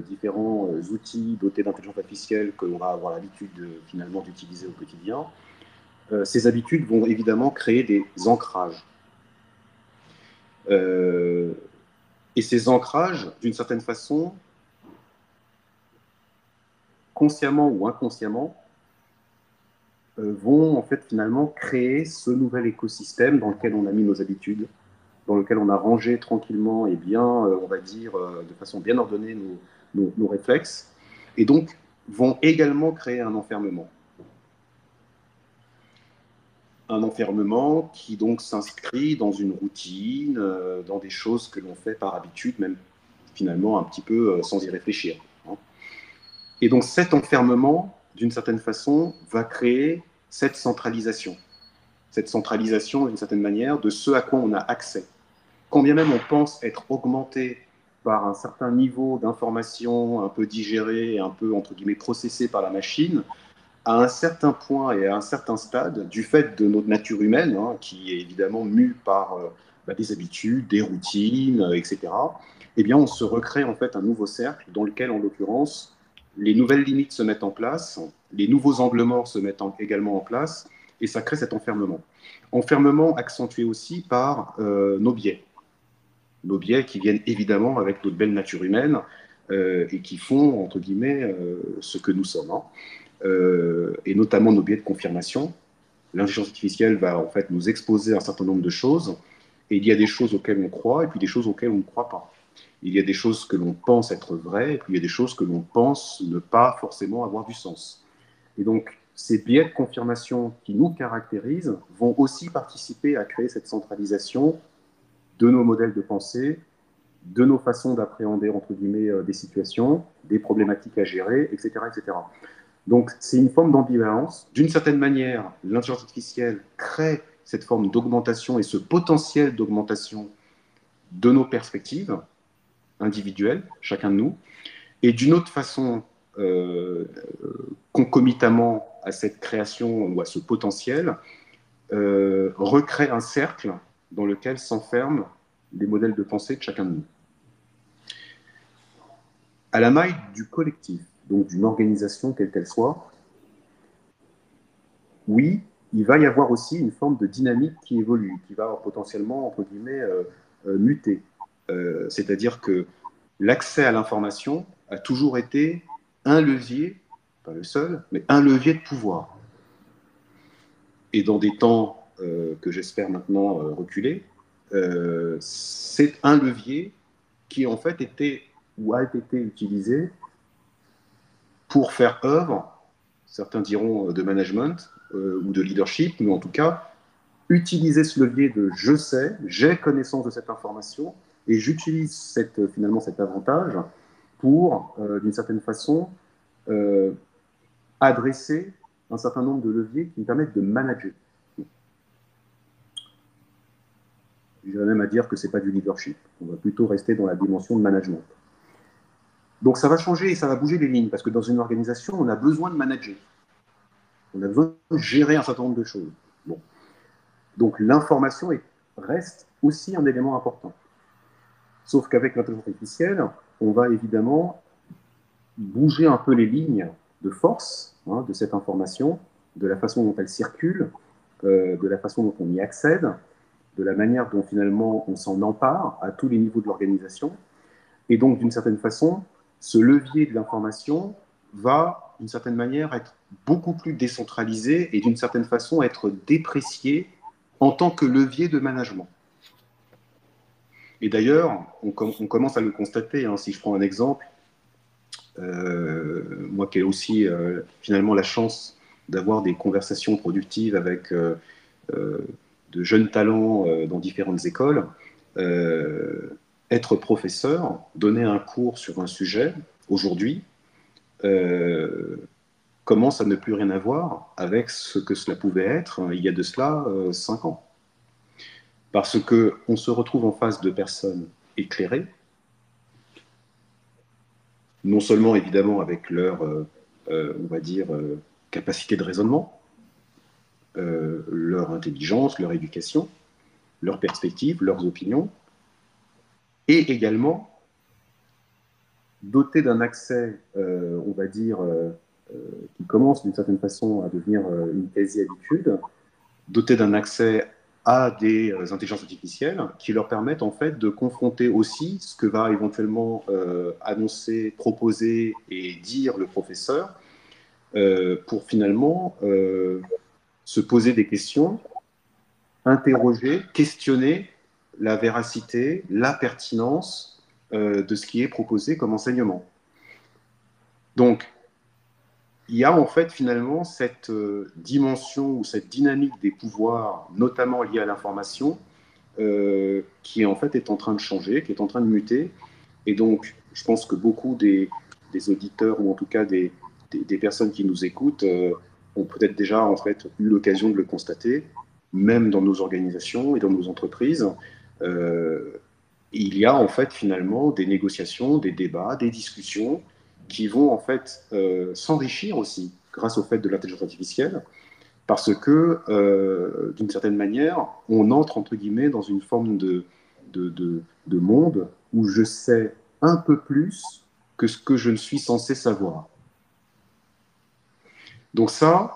différents outils dotés d'intelligence artificielle que l'on va avoir l'habitude finalement d'utiliser au quotidien, ces habitudes vont évidemment créer des ancrages. Et ces ancrages, d'une certaine façon, consciemment ou inconsciemment, vont en fait finalement créer ce nouvel écosystème dans lequel on a mis nos habitudes, dans lequel on a rangé tranquillement et bien, on va dire, de façon bien ordonnée nos réflexes, et donc vont également créer un enfermement. Un enfermement qui donc s'inscrit dans une routine, dans des choses que l'on fait par habitude, même finalement un petit peu sans y réfléchir. Hein. Et donc cet enfermement, d'une certaine façon, va créer cette centralisation d'une certaine manière de ce à quoi on a accès. Quand bien même on pense être augmenté par un certain niveau d'information un peu digéré, un peu, entre guillemets, processé par la machine, à un certain point et à un certain stade, du fait de notre nature humaine, hein, qui est évidemment mue par des habitudes, des routines, etc., eh bien, on se recrée en fait un nouveau cercle dans lequel, en l'occurrence, les nouvelles limites se mettent en place, les nouveaux angles morts se mettent également en place, et ça crée cet enfermement. Enfermement accentué aussi par nos biais. Nos biais qui viennent évidemment avec notre belle nature humaine et qui font, entre guillemets, ce que nous sommes. Hein. Et notamment nos biais de confirmation. L'intelligence artificielle va en fait nous exposer un certain nombre de choses, et il y a des choses auxquelles on croit, et puis des choses auxquelles on ne croit pas. Il y a des choses que l'on pense être vraies, et puis il y a des choses que l'on pense ne pas forcément avoir du sens. Et donc, ces biais de confirmation qui nous caractérisent vont aussi participer à créer cette centralisation de nos modèles de pensée, de nos façons d'appréhender, entre guillemets, des situations, des problématiques à gérer, etc., etc. Donc, c'est une forme d'ambivalence. D'une certaine manière, l'intelligence artificielle crée cette forme d'augmentation et ce potentiel d'augmentation de nos perspectives individuelles, chacun de nous. Et d'une autre façon, concomitamment à cette création ou à ce potentiel, recrée un cercle dans lequel s'enferment les modèles de pensée de chacun de nous. À la maille du collectif, donc d'une organisation quelle qu'elle soit, oui, il va y avoir aussi une forme de dynamique qui évolue, qui va potentiellement, entre guillemets, muter. C'est-à-dire que l'accès à l'information a toujours été un levier, pas le seul, mais un levier de pouvoir. Et dans des temps que j'espère maintenant reculer, c'est un levier qui en fait était ou a été utilisé pour faire œuvre, certains diront de management ou de leadership, mais en tout cas, utiliser ce levier de je sais, j'ai connaissance de cette information et j'utilise finalement cet avantage pour, d'une certaine façon, adresser un certain nombre de leviers qui me permettent de manager. J'irais même à dire que ce n'est pas du leadership. On va plutôt rester dans la dimension de management. Donc ça va changer et ça va bouger les lignes, parce que dans une organisation, on a besoin de manager. On a besoin de gérer un certain nombre de choses. Bon. Donc l'information reste aussi un élément important. Sauf qu'avec l'intelligence artificielle, on va évidemment bouger un peu les lignes de force de cette information, de la façon dont elle circule, de la façon dont on y accède, de la manière dont finalement on s'en empare à tous les niveaux de l'organisation. Et donc, d'une certaine façon, ce levier de l'information va, d'une certaine manière, être beaucoup plus décentralisé et d'une certaine façon être déprécié en tant que levier de management. Et d'ailleurs, on commence à le constater, si je prends un exemple, moi qui ai aussi finalement la chance d'avoir des conversations productives avec de jeunes talents dans différentes écoles, être professeur, donner un cours sur un sujet, aujourd'hui, commence à ne plus rien avoir avec ce que cela pouvait être il y a de cela 5 ans. Parce qu'on se retrouve en face de personnes éclairées, non seulement évidemment avec leur, on va dire, capacité de raisonnement, leur intelligence, leur éducation, leurs perspectives, leurs opinions, et également dotés d'un accès, on va dire, qui commence d'une certaine façon à devenir une quasi-habitude, dotés d'un accès à des intelligences artificielles qui leur permettent en fait de confronter aussi ce que va éventuellement annoncer, proposer et dire le professeur pour finalement se poser des questions, interroger, questionner la véracité, la pertinence de ce qui est proposé comme enseignement. Donc, il y a en fait finalement cette dimension ou cette dynamique des pouvoirs, notamment liée à l'information, qui en fait est en train de changer, qui est en train de muter. Et donc, je pense que beaucoup des auditeurs, ou en tout cas des personnes qui nous écoutent, ont peut-être déjà en fait eu l'occasion de le constater, même dans nos organisations et dans nos entreprises. Il y a en fait finalement des négociations, des débats, des discussions qui vont en fait s'enrichir aussi grâce au fait de l'intelligence artificielle, parce que d'une certaine manière, on entre entre guillemets dans une forme de monde où je sais un peu plus que ce que je ne suis censé savoir. Donc ça,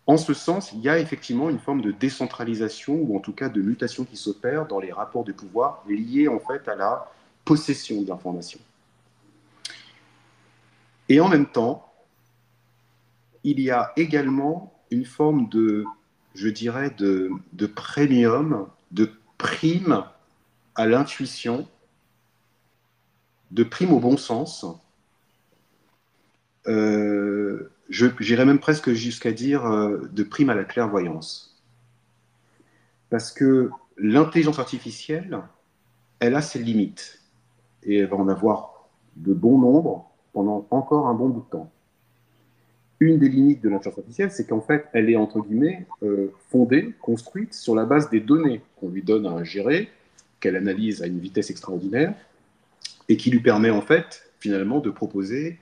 en ce sens, il y a effectivement une forme de décentralisation ou en tout cas de mutation qui s'opère dans les rapports de pouvoir liés en fait à la possession de l'information. Et en même temps, il y a également une forme de, je dirais, de premium, de prime à l'intuition, de prime au bon sens. J'irais même presque jusqu'à dire de prime à la clairvoyance. Parce que l'intelligence artificielle, elle a ses limites. Et elle va en avoir de bon nombre pendant encore un bon bout de temps. Une des limites de l'intelligence artificielle, c'est qu'en fait, elle est, entre guillemets, fondée, construite sur la base des données qu'on lui donne à ingérer, qu'elle analyse à une vitesse extraordinaire, et qui lui permet, en fait, finalement, de proposer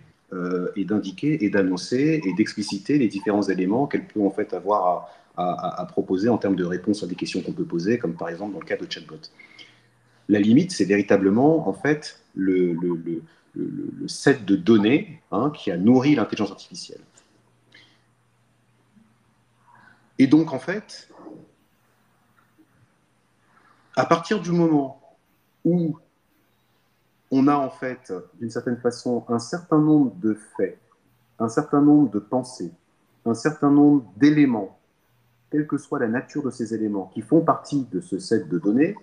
et d'indiquer et d'annoncer et d'expliciter les différents éléments qu'elle peut, en fait, avoir à proposer en termes de réponses à des questions qu'on peut poser, comme par exemple dans le cas de chatbot. La limite, c'est véritablement, en fait, le set de données qui a nourri l'intelligence artificielle. Et donc, en fait, à partir du moment où on a, en fait, d'une certaine façon, un certain nombre de faits, un certain nombre de pensées, un certain nombre d'éléments, quelle que soit la nature de ces éléments, qui font partie de ce set de données,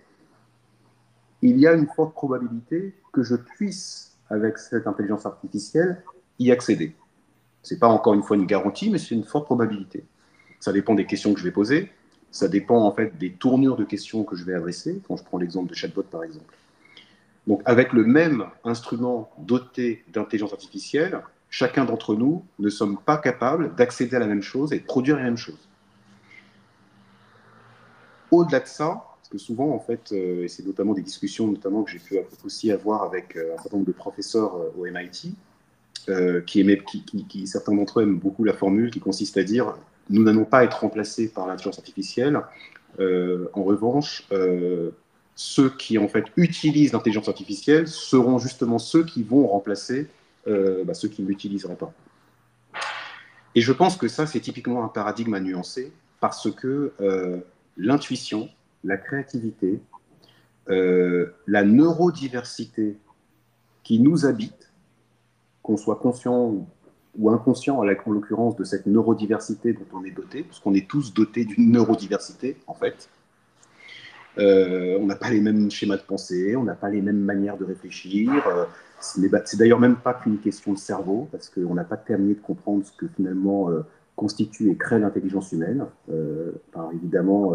il y a une forte probabilité que je puisse, avec cette intelligence artificielle, y accéder. Ce n'est pas encore une fois une garantie, mais c'est une forte probabilité. Ça dépend des questions que je vais poser, ça dépend en fait des tournures de questions que je vais adresser, quand je prends l'exemple de chatbot par exemple. Donc avec le même instrument doté d'intelligence artificielle, chacun d'entre nous ne sommes pas capables d'accéder à la même chose et de produire la même chose. Au-delà de ça, parce que souvent, en fait, et c'est notamment des discussions notamment que j'ai pu aussi avoir avec un certain nombre de professeurs au MIT, certains d'entre eux aiment beaucoup la formule qui consiste à dire nous n'allons pas être remplacés par l'intelligence artificielle. En revanche, ceux qui en fait utilisent l'intelligence artificielle seront justement ceux qui vont remplacer ceux qui ne l'utiliseraient pas. Et je pense que ça, c'est typiquement un paradigme à nuancer parce que l'intuition, la créativité, la neurodiversité qui nous habite, qu'on soit conscient ou inconscient, en l'occurrence, de cette neurodiversité dont on est doté, parce qu'on est tous dotés d'une neurodiversité, en fait. On n'a pas les mêmes schémas de pensée, on n'a pas les mêmes manières de réfléchir. C'est d'ailleurs même pas qu'une question de cerveau, parce qu'on n'a pas terminé de comprendre ce que finalement constitue et crée l'intelligence humaine. Évidemment,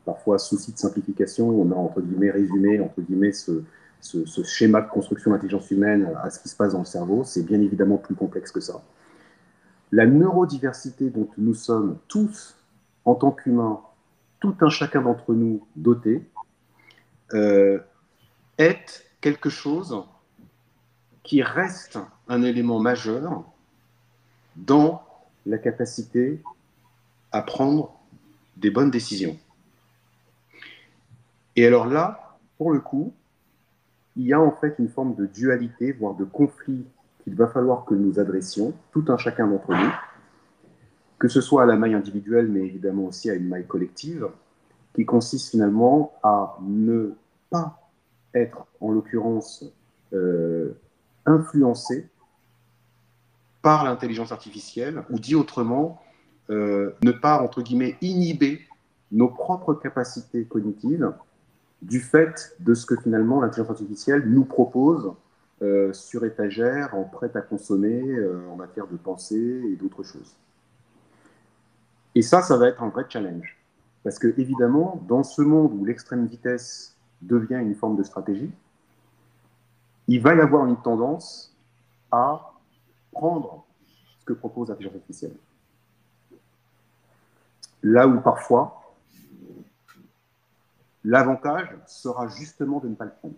parfois, souci de simplification, on a entre guillemets résumé entre guillemets ce schéma de construction de l'intelligence humaine à ce qui se passe dans le cerveau. C'est bien évidemment plus complexe que ça. La neurodiversité dont nous sommes tous, en tant qu'humains, tout un chacun d'entre nous dotés, est quelque chose qui reste un élément majeur dans la capacité à prendre des bonnes décisions. Et alors là, pour le coup, il y a en fait une forme de dualité, voire de conflit qu'il va falloir que nous adressions, tout un chacun d'entre nous, que ce soit à la maille individuelle, mais évidemment aussi à une maille collective, qui consiste finalement à ne pas être, en l'occurrence, influencé par l'intelligence artificielle, ou dit autrement, ne pas, entre guillemets, inhiber nos propres capacités cognitives du fait de ce que finalement l'intelligence artificielle nous propose sur étagère, en prêt à consommer, en matière de pensée et d'autres choses. Et ça va être un vrai challenge. Parce que, évidemment, dans ce monde où l'extrême vitesse devient une forme de stratégie, il va y avoir une tendance à prendre ce que propose l'intelligence artificielle. Là où parfois, l'avantage sera justement de ne pas le prendre.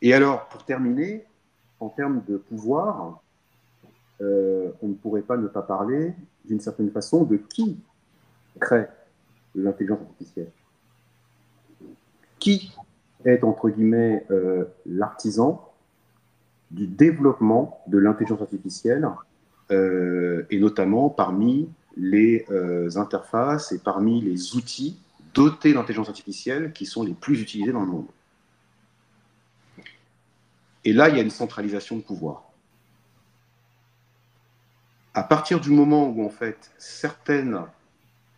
Et alors, pour terminer, en termes de pouvoir, on ne pourrait pas ne pas parler, d'une certaine façon, de qui crée l'intelligence artificielle. Qui est, entre guillemets, l'artisan du développement de l'intelligence artificielle, et notamment parmi les interfaces et parmi les outils dotés d'intelligence artificielle qui sont les plus utilisés dans le monde. Et là, il y a une centralisation de pouvoir. À partir du moment où, en fait, certaines,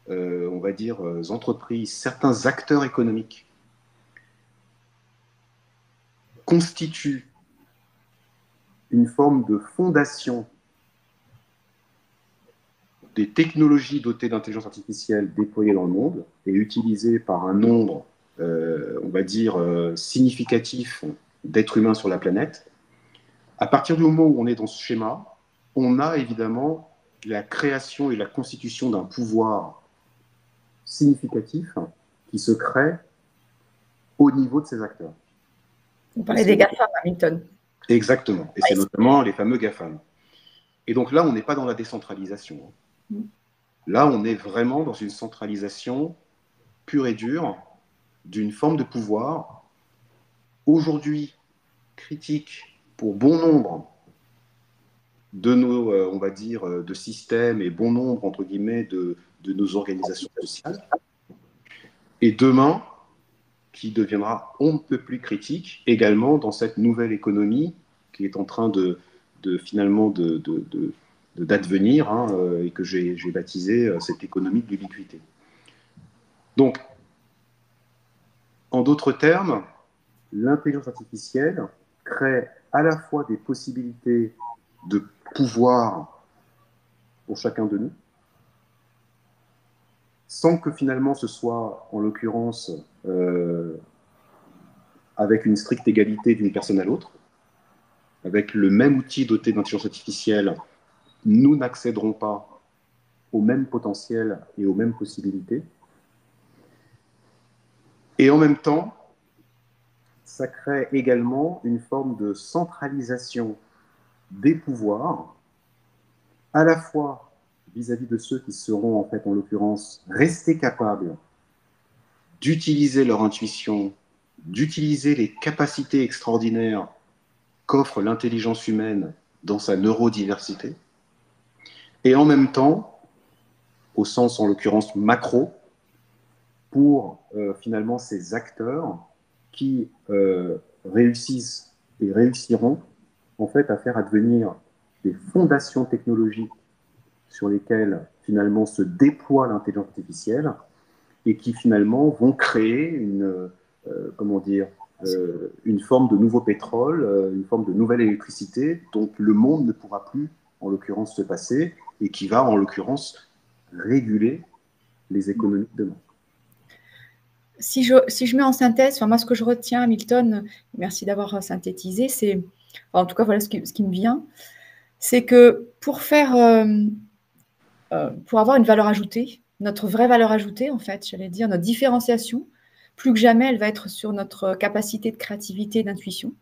on va dire, entreprises, certains acteurs économiques constituent une forme de fondation des technologies dotées d'intelligence artificielle déployées dans le monde et utilisées par un nombre, on va dire, significatif d'êtres humains sur la planète, à partir du moment où on est dans ce schéma, on a évidemment la création et la constitution d'un pouvoir significatif qui se crée au niveau de ces acteurs. Vous parlez des GAFAM, Hamilton. Exactement, et c'est notamment les fameux GAFAM. Et donc là, on n'est pas dans la décentralisation. Là, on est vraiment dans une centralisation pure et dure d'une forme de pouvoir, aujourd'hui critique pour bon nombre de nos, on va dire, de systèmes et bon nombre, entre guillemets, de nos organisations sociales. Et demain, qui deviendra on ne peut plus critique, également dans cette nouvelle économie qui est en train finalement d'advenir, et que j'ai baptisé cette économie de l'ubiquité. Donc, en d'autres termes, l'intelligence artificielle crée à la fois des possibilités de pouvoir pour chacun de nous, sans que finalement ce soit, en l'occurrence, avec une stricte égalité d'une personne à l'autre. Avec le même outil doté d'intelligence artificielle, nous n'accéderons pas au même potentiel et aux mêmes possibilités. Et en même temps, ça crée également une forme de centralisation des pouvoirs, à la fois vis-à-vis de ceux qui seront, en fait, en l'occurrence, restés capables d'utiliser leur intuition, d'utiliser les capacités extraordinaires qu'offre l'intelligence humaine dans sa neurodiversité, et en même temps, au sens en l'occurrence macro, pour finalement ces acteurs qui réussissent et réussiront en fait à faire advenir des fondations technologiques sur lesquelles finalement se déploie l'intelligence artificielle et qui finalement vont créer comment dire, une forme de nouveau pétrole, une forme de nouvelle électricité dont le monde ne pourra plus, en l'occurrence, se passer et qui va, en l'occurrence, réguler les économies de demain. Si je mets en synthèse, enfin moi, ce que je retiens, Hamilton, merci d'avoir synthétisé, c'est, enfin, en tout cas, voilà ce qui me vient, c'est que pour avoir une valeur ajoutée, notre vraie valeur ajoutée, en fait, j'allais dire, notre différenciation, plus que jamais, elle va être sur notre capacité de créativité et d'intuition,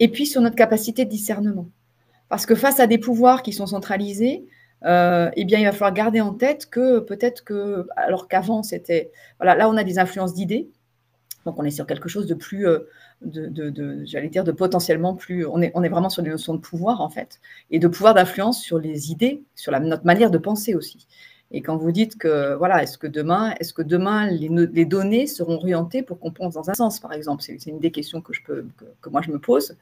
et puis sur notre capacité de discernement. Parce que face à des pouvoirs qui sont centralisés, eh bien, il va falloir garder en tête que peut-être que, alors qu'avant, c'était, voilà, là, on a des influences d'idées, donc on est sur quelque chose de plus, j'allais dire, de potentiellement plus, on est vraiment sur des notions de pouvoir, en fait, et de pouvoir d'influence sur les idées, sur notre manière de penser aussi. Et quand vous dites que, voilà, est-ce que demain les données seront orientées pour qu'on pense dans un sens, par exemple? C'est une des questions que moi je me pose.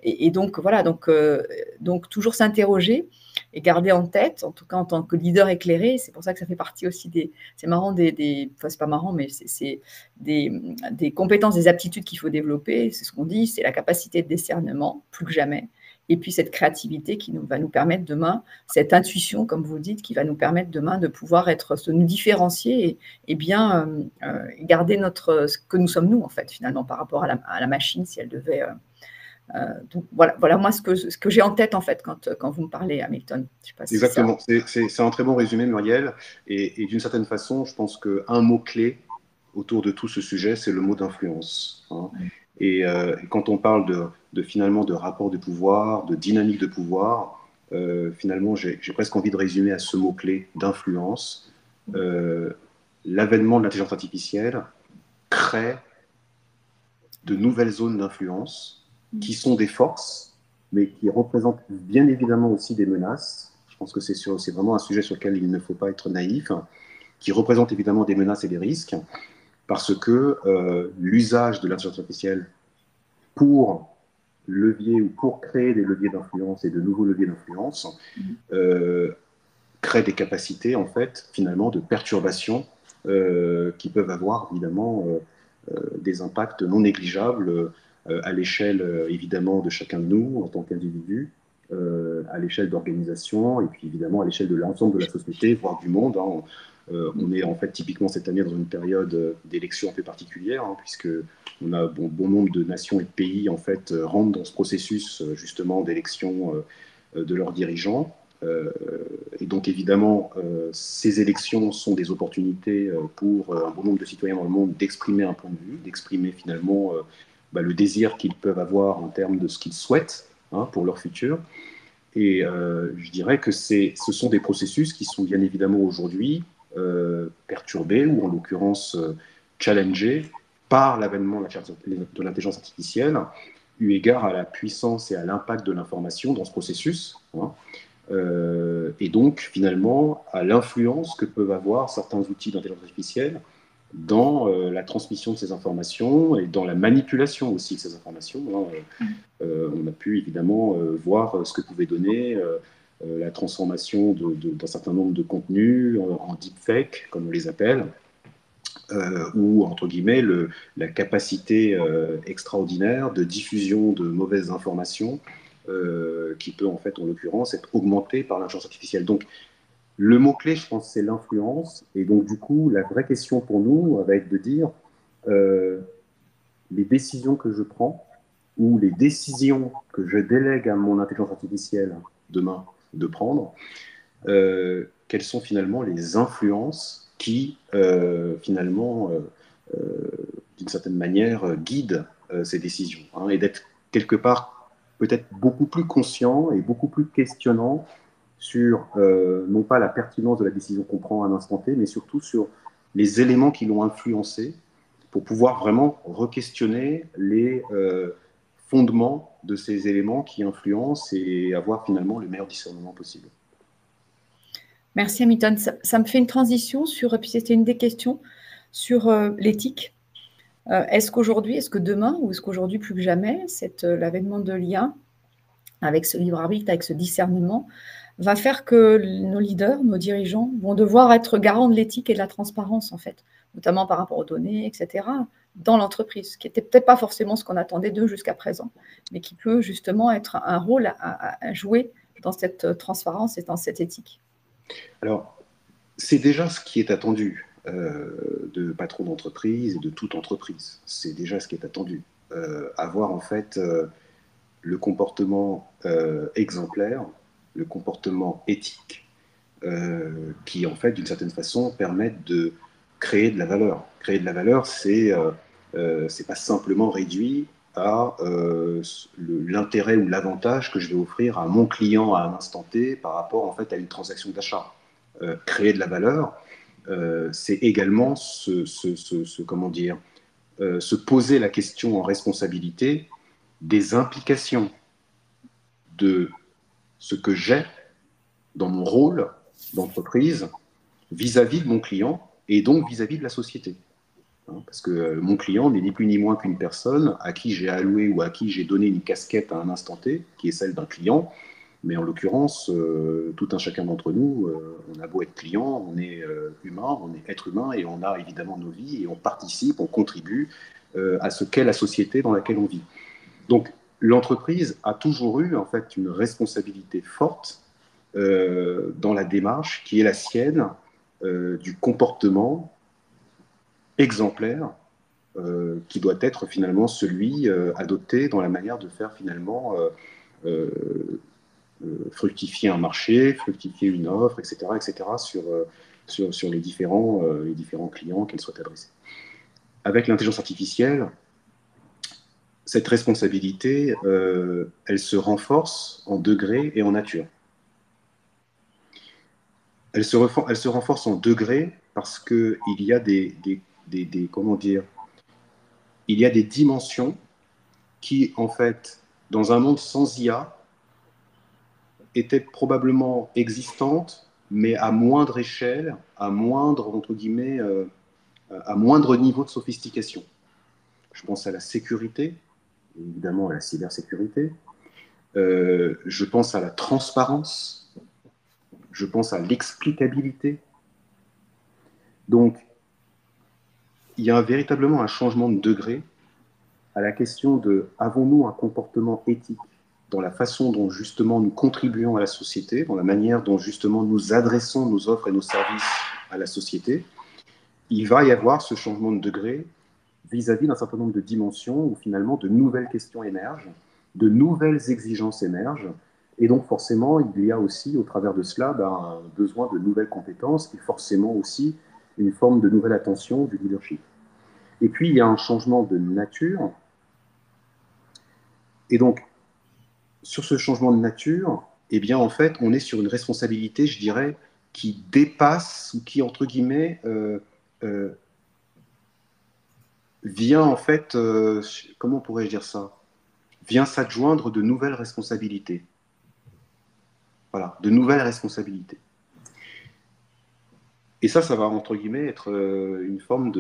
Et donc, voilà, donc toujours s'interroger et garder en tête, en tout cas en tant que leader éclairé, c'est pour ça que ça fait partie aussi c'est marrant, enfin c'est pas marrant, mais c'est des compétences, des aptitudes qu'il faut développer, c'est ce qu'on dit, c'est la capacité de discernement, plus que jamais, et puis cette créativité qui va nous permettre demain, cette intuition, comme vous le dites, qui va nous permettre demain de pouvoir nous différencier et bien garder ce que nous sommes nous, en fait, finalement, par rapport à la machine, si elle devait... donc voilà moi ce que j'ai en tête en fait quand vous me parlez, Hamilton. Je sais pas si Exactement, c'est un très bon résumé, Muriel, et d'une certaine façon, je pense qu'un mot-clé autour de tout ce sujet, c'est le mot d'influence. Hein. Et quand on parle finalement de rapport de pouvoir, de dynamique de pouvoir, finalement, j'ai presque envie de résumer à ce mot-clé d'influence. L'avènement de l'intelligence artificielle crée de nouvelles zones d'influence qui sont des forces, mais qui représentent bien évidemment aussi des menaces. Je pense que c'est vraiment un sujet sur lequel il ne faut pas être naïf, qui représente évidemment des menaces et des risques, parce que l'usage de l'intelligence artificielle pour levier ou pour créer des leviers d'influence et de nouveaux leviers d'influence crée des capacités, en fait, finalement, de perturbation qui peuvent avoir, évidemment, des impacts non négligeables à l'échelle, évidemment, de chacun de nous en tant qu'individu, à l'échelle d'organisation et puis, évidemment, à l'échelle de l'ensemble de la société, voire du monde. Hein. On est, en fait, typiquement cette année dans une période d'élection un peu particulière, hein, puisque on a bon nombre de nations et de pays, en fait, rentrent dans ce processus, justement, d'élection de leurs dirigeants. Et donc, évidemment, ces élections sont des opportunités pour un bon nombre de citoyens dans le monde d'exprimer un point de vue, d'exprimer finalement le désir qu'ils peuvent avoir en termes de ce qu'ils souhaitent, hein, pour leur futur. Et je dirais que ce sont des processus qui sont bien évidemment aujourd'hui perturbés ou en l'occurrence challengés par l'avènement de l'intelligence artificielle, eu égard à la puissance et à l'impact de l'information dans ce processus. Hein. Et donc, finalement, à l'influence que peuvent avoir certains outils d'intelligence artificielle dans la transmission de ces informations et dans la manipulation aussi de ces informations. Hein. On a pu évidemment voir ce que pouvait donner la transformation d'un certain nombre de contenus en deepfake, comme on les appelle, ou entre guillemets la capacité extraordinaire de diffusion de mauvaises informations qui peut en fait, en l'occurrence, être augmentée par l'intelligence artificielle. Donc, le mot-clé, je pense, c'est l'influence. Et donc, du coup, la vraie question pour nous va être de dire les décisions que je prends ou les décisions que je délègue à mon intelligence artificielle demain de prendre, quelles sont finalement les influences qui, finalement, d'une certaine manière, guident ces décisions. Hein, et d'être quelque part peut-être beaucoup plus conscient et beaucoup plus questionnant sur non pas la pertinence de la décision qu'on prend à un instant T, mais surtout sur les éléments qui l'ont influencé pour pouvoir vraiment re-questionner les fondements de ces éléments qui influencent et avoir finalement le meilleur discernement possible. Merci Hamilton. Ça me fait une transition sur, puis c'était une des questions, sur l'éthique. Est-ce qu'aujourd'hui, est-ce que demain, ou est-ce qu'aujourd'hui plus que jamais, l'avènement de l'IA, avec ce libre arbitre, avec ce discernement, va faire que nos leaders, nos dirigeants, vont devoir être garants de l'éthique et de la transparence, en fait, notamment par rapport aux données, etc., dans l'entreprise, qui n'était peut-être pas forcément ce qu'on attendait d'eux jusqu'à présent, mais qui peut justement être un rôle à jouer dans cette transparence et dans cette éthique. Alors, c'est déjà ce qui est attendu de patrons d'entreprise et de toute entreprise. C'est déjà ce qui est attendu. Avoir en fait le comportement exemplaire, le comportement éthique, qui en fait d'une certaine façon permettent de créer de la valeur. Créer de la valeur, c'est pas simplement réduit à l'intérêt ou l'avantage que je vais offrir à mon client à un instant T par rapport en fait à une transaction d'achat. Créer de la valeur, c'est également comment dire, se poser la question en responsabilité des implications de ce que j'ai dans mon rôle d'entreprise vis-à-vis de mon client et donc vis-à-vis de la société. Parce que mon client n'est ni plus ni moins qu'une personne à qui j'ai alloué ou à qui j'ai donné une casquette à un instant T, qui est celle d'un client. Mais en l'occurrence, tout un chacun d'entre nous, on a beau être client, on est humain, on est être humain et on a évidemment nos vies et on participe, on contribue à ce qu'est la société dans laquelle on vit. Donc l'entreprise a toujours eu en fait une responsabilité forte dans la démarche qui est la sienne du comportement exemplaire qui doit être finalement celui adopté dans la manière de faire finalement fructifier un marché, fructifier une offre, etc. sur les différents clients qu'elle soit adressée. Avec l'intelligence artificielle, cette responsabilité, elle se renforce en degré et en nature. Elle se renforce en degré parce qu'il y a comment dire, il y a des dimensions qui, en fait, dans un monde sans IA, étaient probablement existantes, mais à moindre échelle, à moindre, entre guillemets, à moindre niveau de sophistication. Je pense à la sécurité, évidemment à la cybersécurité. Je pense à la transparence. Je pense à l'explicabilité. Donc, il y a véritablement un changement de degré à la question de avons-nous un comportement éthique dans la façon dont justement nous contribuons à la société, dans la manière dont justement nous adressons nos offres et nos services à la société. Il va y avoir ce changement de degré vis-à-vis d'un certain nombre de dimensions où finalement de nouvelles questions émergent, de nouvelles exigences émergent, et donc forcément il y a aussi au travers de cela un besoin de nouvelles compétences et forcément aussi une forme de nouvelle attention du leadership. Et puis il y a un changement de nature, et donc sur ce changement de nature, eh bien en fait on est sur une responsabilité, je dirais, qui dépasse ou qui entre guillemets vient en fait, comment pourrais-je dire ça, vient s'adjoindre de nouvelles responsabilités. Voilà, de nouvelles responsabilités. Et ça va entre guillemets être une forme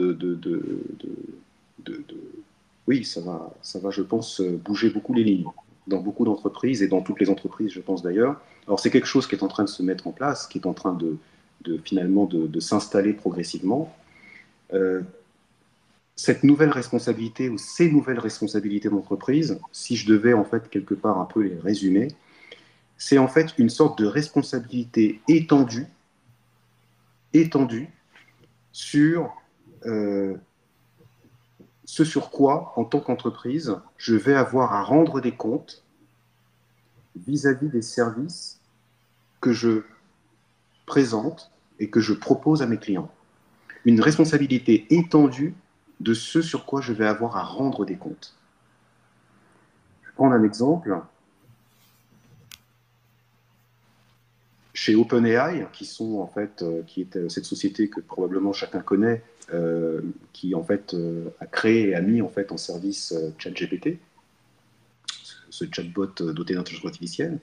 oui, ça va, je pense, bouger beaucoup les lignes dans beaucoup d'entreprises et dans toutes les entreprises, je pense d'ailleurs. Alors c'est quelque chose qui est en train de se mettre en place, qui est en train finalement de s'installer progressivement. Cette nouvelle responsabilité ou ces nouvelles responsabilités d'entreprise, si je devais en fait quelque part un peu les résumer, c'est en fait une sorte de responsabilité étendue sur ce sur quoi, en tant qu'entreprise, je vais avoir à rendre des comptes vis-à-vis des services que je présente et que je propose à mes clients. Une responsabilité étendue de ce sur quoi je vais avoir à rendre des comptes. Je vais prendre un exemple. Chez OpenAI, qui sont en fait, qui est cette société que probablement chacun connaît, qui en fait a créé et a mis en fait en service ChatGPT, ce chatbot doté d'intelligence artificielle.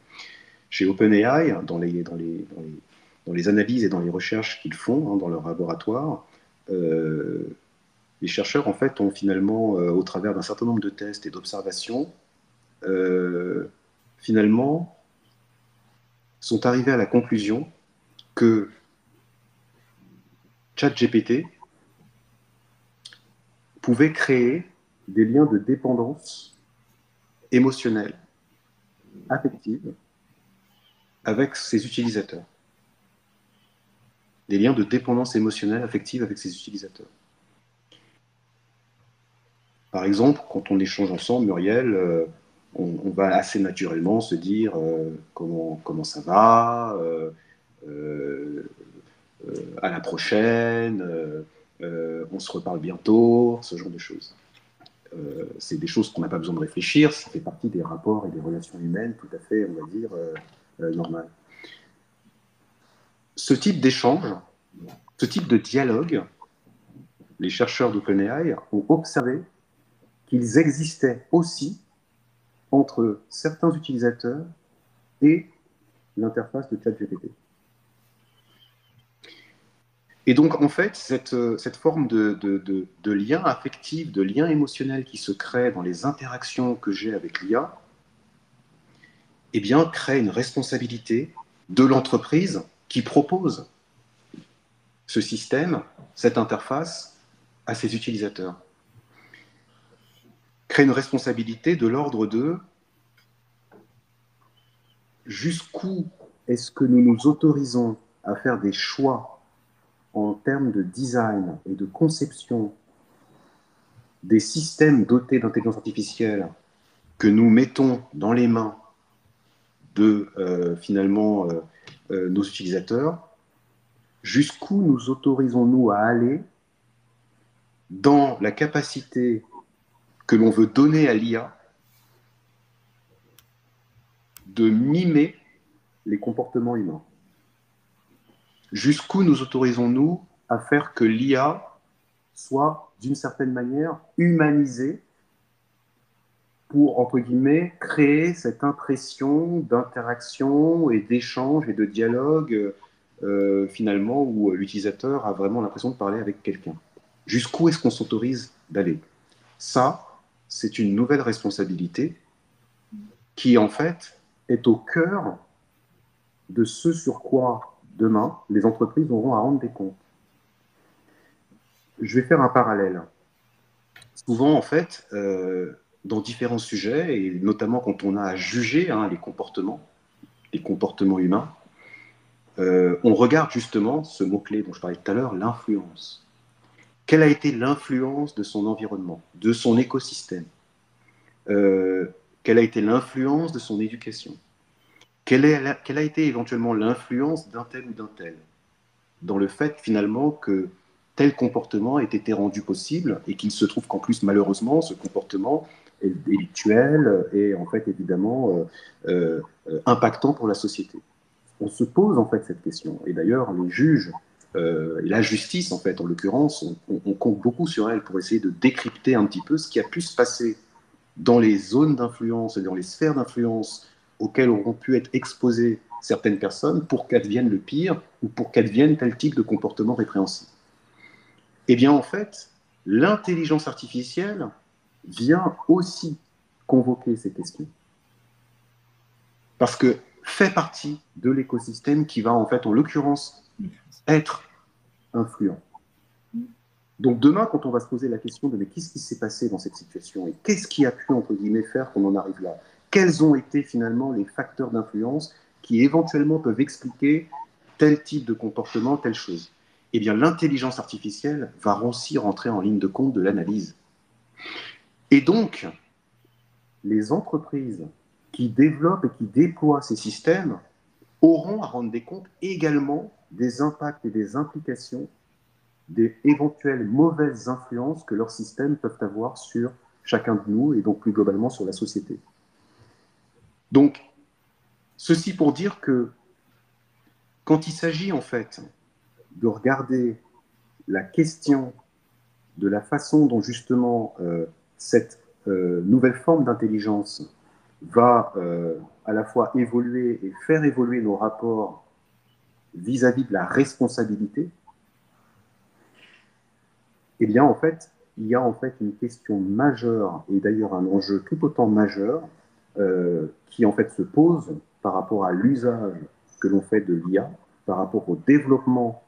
Chez OpenAI, dans les analyses et dans les recherches qu'ils font dans leur laboratoire, les chercheurs en fait ont finalement, au travers d'un certain nombre de tests et d'observations, finalement sont arrivés à la conclusion que ChatGPT pouvait créer des liens de dépendance émotionnelle, affective, avec ses utilisateurs. Des liens de dépendance émotionnelle, affective avec ses utilisateurs. Par exemple, quand on échange ensemble, Muriel, on va assez naturellement se dire comment ça va, à la prochaine, on se reparle bientôt, ce genre de choses. C'est des choses qu'on n'a pas besoin de réfléchir, ça fait partie des rapports et des relations humaines tout à fait, on va dire, normales. Ce type d'échange, ce type de dialogue, les chercheurs d'OpenAI ont observé qu'ils existaient aussi entre certains utilisateurs et l'interface de ChatGPT. Et donc, en fait, cette forme de lien affectif, de lien émotionnel qui se crée dans les interactions que j'ai avec l'IA, eh bien, crée une responsabilité de l'entreprise qui propose ce système, cette interface, à ses utilisateurs. Crée une responsabilité de l'ordre de jusqu'où est-ce que nous nous autorisons à faire des choix en termes de design et de conception des systèmes dotés d'intelligence artificielle que nous mettons dans les mains de finalement nos utilisateurs, jusqu'où nous autorisons-nous à aller dans la capacité que l'on veut donner à l'IA de mimer les comportements humains. Jusqu'où nous autorisons-nous à faire que l'IA soit, d'une certaine manière, humanisée pour, entre guillemets, créer cette impression d'interaction et d'échange et de dialogue, finalement, où l'utilisateur a vraiment l'impression de parler avec quelqu'un. Jusqu'où est-ce qu'on s'autorise d'aller? Ça, c'est une nouvelle responsabilité qui, en fait, est au cœur de ce sur quoi, demain, les entreprises auront à rendre des comptes. Je vais faire un parallèle. Souvent, en fait, dans différents sujets, et notamment quand on a à juger les comportements humains, on regarde justement ce mot-clé dont je parlais tout à l'heure, l'influence. Quelle a été l'influence de son environnement, de son écosystème? Quelle a été l'influence de son éducation? Quelle a été éventuellement l'influence d'un tel ou d'un tel dans le fait finalement que tel comportement ait été rendu possible et qu'il se trouve qu'en plus malheureusement ce comportement est délictuel et en fait évidemment impactant pour la société. On se pose en fait cette question et d'ailleurs les juges et la justice en fait en l'occurrence on compte beaucoup sur elle pour essayer de décrypter un petit peu ce qui a pu se passer dans les zones d'influence et dans les sphères d'influence auxquelles auront pu être exposées certaines personnes pour qu'advienne le pire ou pour qu'advienne tel type de comportement répréhensible. Eh bien, en fait, l'intelligence artificielle vient aussi convoquer ces questions. Parce que fait partie de l'écosystème qui va, en fait, en l'occurrence, être influent. Donc demain, quand on va se poser la question de mais qu'est-ce qui s'est passé dans cette situation et qu'est-ce qui a pu, entre guillemets, faire qu'on en arrive là? Quels ont été finalement les facteurs d'influence qui éventuellement peuvent expliquer tel type de comportement, telle chose? Eh bien, l'intelligence artificielle va aussi rentrer en ligne de compte de l'analyse. Et donc, les entreprises qui développent et qui déploient ces systèmes auront à rendre des comptes également des impacts et des implications des éventuelles mauvaises influences que leurs systèmes peuvent avoir sur chacun de nous et donc plus globalement sur la société. Donc, ceci pour dire que Quand il s'agit en fait de regarder la question de la façon dont justement cette nouvelle forme d'intelligence va à la fois évoluer et faire évoluer nos rapports vis-à-vis de la responsabilité, eh bien en fait, il y a en fait une question majeure, et d'ailleurs un enjeu tout autant majeur, qui en fait se pose par rapport à l'usage que l'on fait de l'IA, par rapport au développement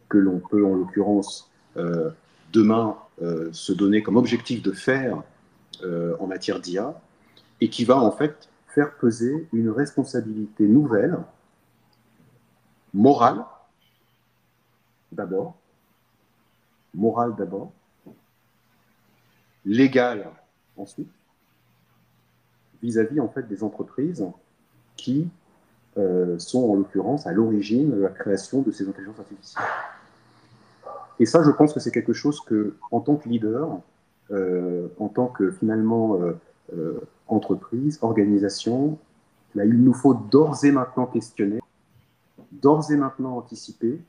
que l'on peut en l'occurrence demain se donner comme objectif de faire en matière d'IA, et qui va en fait faire peser une responsabilité nouvelle, morale d'abord, légale ensuite, vis-à-vis en fait des entreprises qui sont en l'occurrence à l'origine de la création de ces intelligences artificielles. Et ça, je pense que c'est quelque chose que, en tant que leader, en tant que finalement entreprise, organisation, là, il nous faut d'ores et maintenant questionner, d'ores et maintenant anticiper,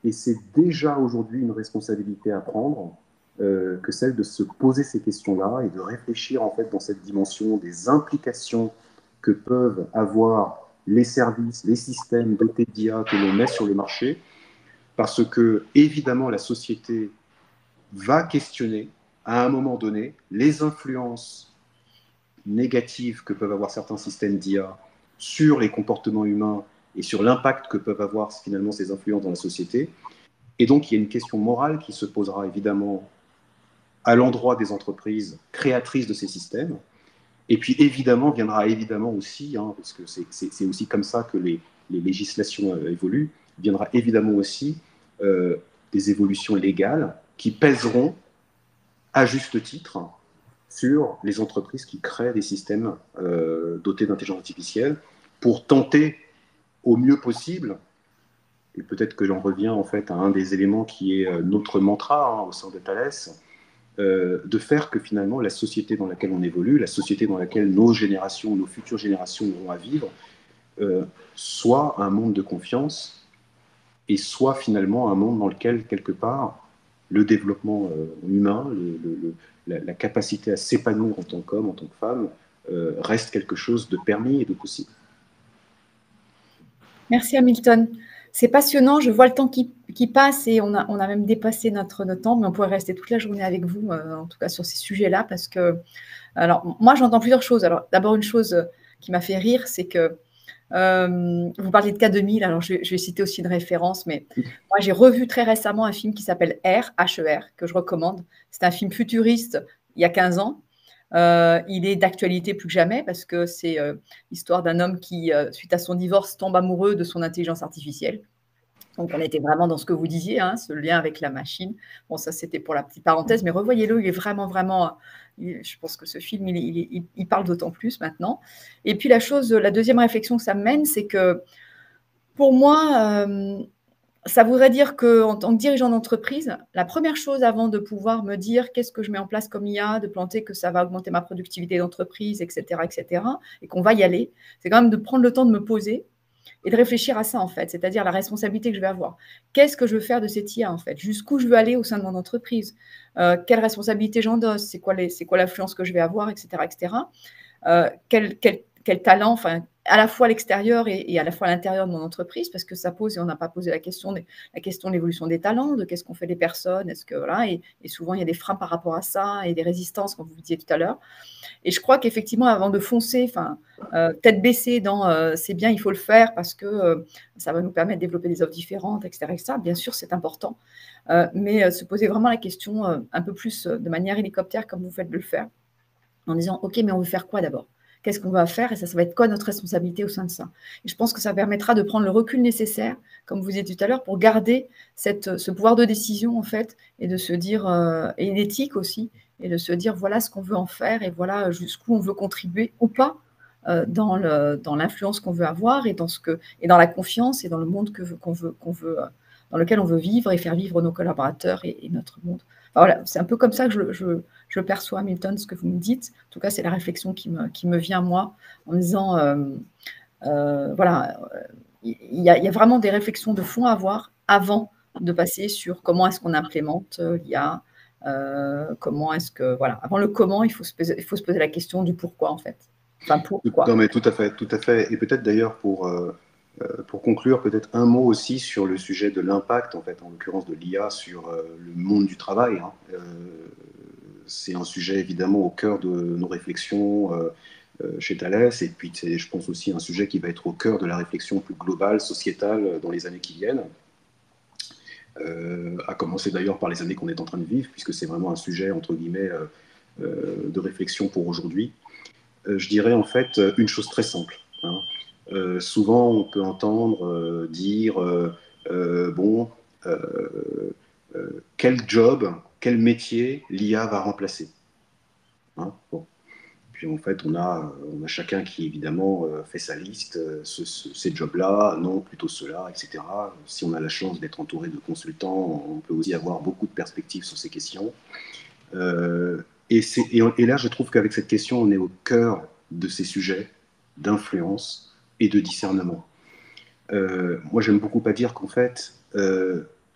et c'est déjà aujourd'hui une responsabilité à prendre que celle de se poser ces questions-là et de réfléchir en fait dans cette dimension des implications que peuvent avoir les services, les systèmes dotés d'IA que l'on met sur le marché, parce que évidemment la société va questionner à un moment donné les influences négatives que peuvent avoir certains systèmes d'IA sur les comportements humains et sur l'impact que peuvent avoir finalement ces influences dans la société. Et donc, il y a une question morale qui se posera évidemment à l'endroit des entreprises créatrices de ces systèmes. Et puis, évidemment, viendra évidemment aussi, parce que c'est aussi comme ça que les législations évoluent, viendra évidemment aussi des évolutions légales qui pèseront à juste titre sur les entreprises qui créent des systèmes dotés d'intelligence artificielle pour tenter au mieux possible, et peut-être que j'en reviens en fait à un des éléments qui est notre mantra au sein de Thales, de faire que finalement la société dans laquelle on évolue, la société dans laquelle nos générations, nos futures générations auront à vivre, soit un monde de confiance et soit finalement un monde dans lequel, quelque part, le développement humain, la capacité à s'épanouir en tant qu'homme, en tant que femme, reste quelque chose de permis et de possible. Merci Hamilton. C'est passionnant, je vois le temps qui passe et on a même dépassé notre temps, mais on pourrait rester toute la journée avec vous, en tout cas sur ces sujets-là, parce que, alors moi j'entends plusieurs choses. Alors d'abord une chose qui m'a fait rire, c'est que vous parlez de K2000, alors je vais citer aussi une référence, mais moi j'ai revu très récemment un film qui s'appelle R, H-E-R, que je recommande. C'est un film futuriste il y a 15 ans. Il est d'actualité plus que jamais parce que c'est l'histoire d'un homme qui, suite à son divorce, tombe amoureux de son intelligence artificielle. Donc, on était vraiment dans ce que vous disiez, ce lien avec la machine. Bon, ça, c'était pour la petite parenthèse, mais revoyez-le, il est vraiment, vraiment... Je pense que ce film, il parle d'autant plus maintenant. Et puis, la deuxième réflexion que ça me mène, c'est que pour moi, ça voudrait dire qu'en tant que dirigeant d'entreprise, la première chose avant de pouvoir me dire qu'est-ce que je mets en place comme IA, de planter que ça va augmenter ma productivité d'entreprise, etc., et qu'on va y aller, c'est quand même de prendre le temps de me poser et de réfléchir à ça, en fait, c'est-à-dire la responsabilité que je vais avoir. Qu'est-ce que je veux faire de cette IA, en fait? Jusqu'où je veux aller au sein de mon entreprise? Quelle responsabilité j'endosse? C'est quoi l'influence que je vais avoir, etc., quel talent, enfin, à la fois à l'extérieur et à la fois à l'intérieur de mon entreprise, parce que ça pose, et on n'a pas posé la question de l'évolution des talents, de qu'est-ce qu'on fait des personnes, est-ce que, voilà, et souvent il y a des freins par rapport à ça et des résistances, comme vous le disiez tout à l'heure. Et je crois qu'effectivement, avant de foncer, tête baissée dans c'est bien, il faut le faire parce que ça va nous permettre de développer des offres différentes, etc. Bien sûr, c'est important, mais se poser vraiment la question un peu plus de manière hélicoptère, comme vous faites de le faire, en disant ok, mais on veut faire quoi d'abord? Qu'est-ce qu'on va faire? Et ça va être quoi notre responsabilité au sein de ça? Et je pense que ça permettra de prendre le recul nécessaire, comme vous disiez tout à l'heure, pour garder ce pouvoir de décision, en fait, et de se dire, et l'éthique aussi, et de se dire voilà ce qu'on veut en faire et voilà jusqu'où on veut contribuer ou pas dans l'influence qu'on veut avoir et dans la confiance et dans le monde dans lequel on veut vivre et faire vivre nos collaborateurs et notre monde. Enfin, voilà, c'est un peu comme ça que je perçois, Milton, ce que vous me dites. En tout cas, c'est la réflexion qui me vient, moi, en me disant, voilà, il y a vraiment des réflexions de fond à avoir avant de passer sur comment est-ce qu'on implémente l'IA, comment est-ce que… Voilà, avant le comment, il faut se poser la question du pourquoi, en fait. Enfin, pourquoi. Non, mais tout à fait, tout à fait. Et peut-être d'ailleurs pour conclure, peut-être un mot aussi sur le sujet de l'impact, en fait, en l'occurrence de l'IA sur le monde du travail, hein. C'est un sujet évidemment au cœur de nos réflexions chez Thales, et puis c'est, je pense aussi, un sujet qui va être au cœur de la réflexion plus globale, sociétale, dans les années qui viennent. À commencer d'ailleurs par les années qu'on est en train de vivre, puisque c'est vraiment un sujet, entre guillemets, de réflexion pour aujourd'hui. Je dirais en fait une chose très simple, hein. Souvent, on peut entendre dire bon, quel job, quel métier l'IA va remplacer, hein, bon. Puis en fait, on a chacun qui évidemment fait sa liste, ces jobs-là, non, plutôt ceux-là, etc. Si on a la chance d'être entouré de consultants, on peut aussi avoir beaucoup de perspectives sur ces questions. Et là, je trouve qu'avec cette question, on est au cœur de ces sujets d'influence et de discernement. Moi, j'aime beaucoup à dire qu'en fait,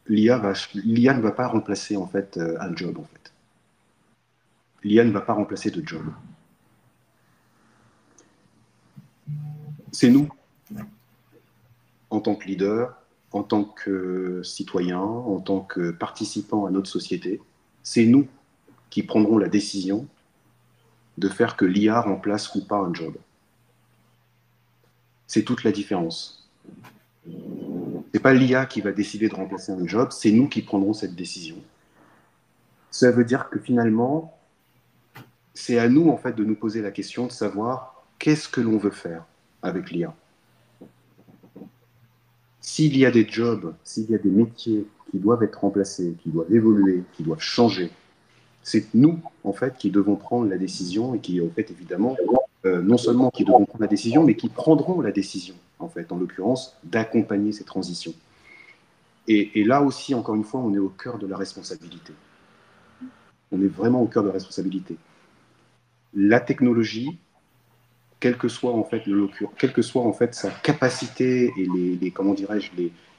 l'IA ne va pas remplacer en fait un job. En fait, l'IA ne va pas remplacer de job. C'est nous, en tant que leader, en tant que citoyen, en tant que participant à notre société, c'est nous qui prendrons la décision de faire que l'IA remplace ou pas un job. C'est toute la différence. C'est pas l'IA qui va décider de remplacer un job, c'est nous qui prendrons cette décision. Ça veut dire que finalement, c'est à nous en fait de nous poser la question de savoir qu'est-ce que l'on veut faire avec l'IA. S'il y a des jobs, s'il y a des métiers qui doivent être remplacés, qui doivent évoluer, qui doivent changer, c'est nous en fait qui devons prendre la décision et qui en fait évidemment non seulement qui devons prendre la décision, mais qui prendront la décision en fait, en l'occurrence, d'accompagner ces transitions. Et là aussi, encore une fois, on est au cœur de la responsabilité. On est vraiment au cœur de la responsabilité. La technologie, quelle que soit en fait sa capacité et comment dirais-je,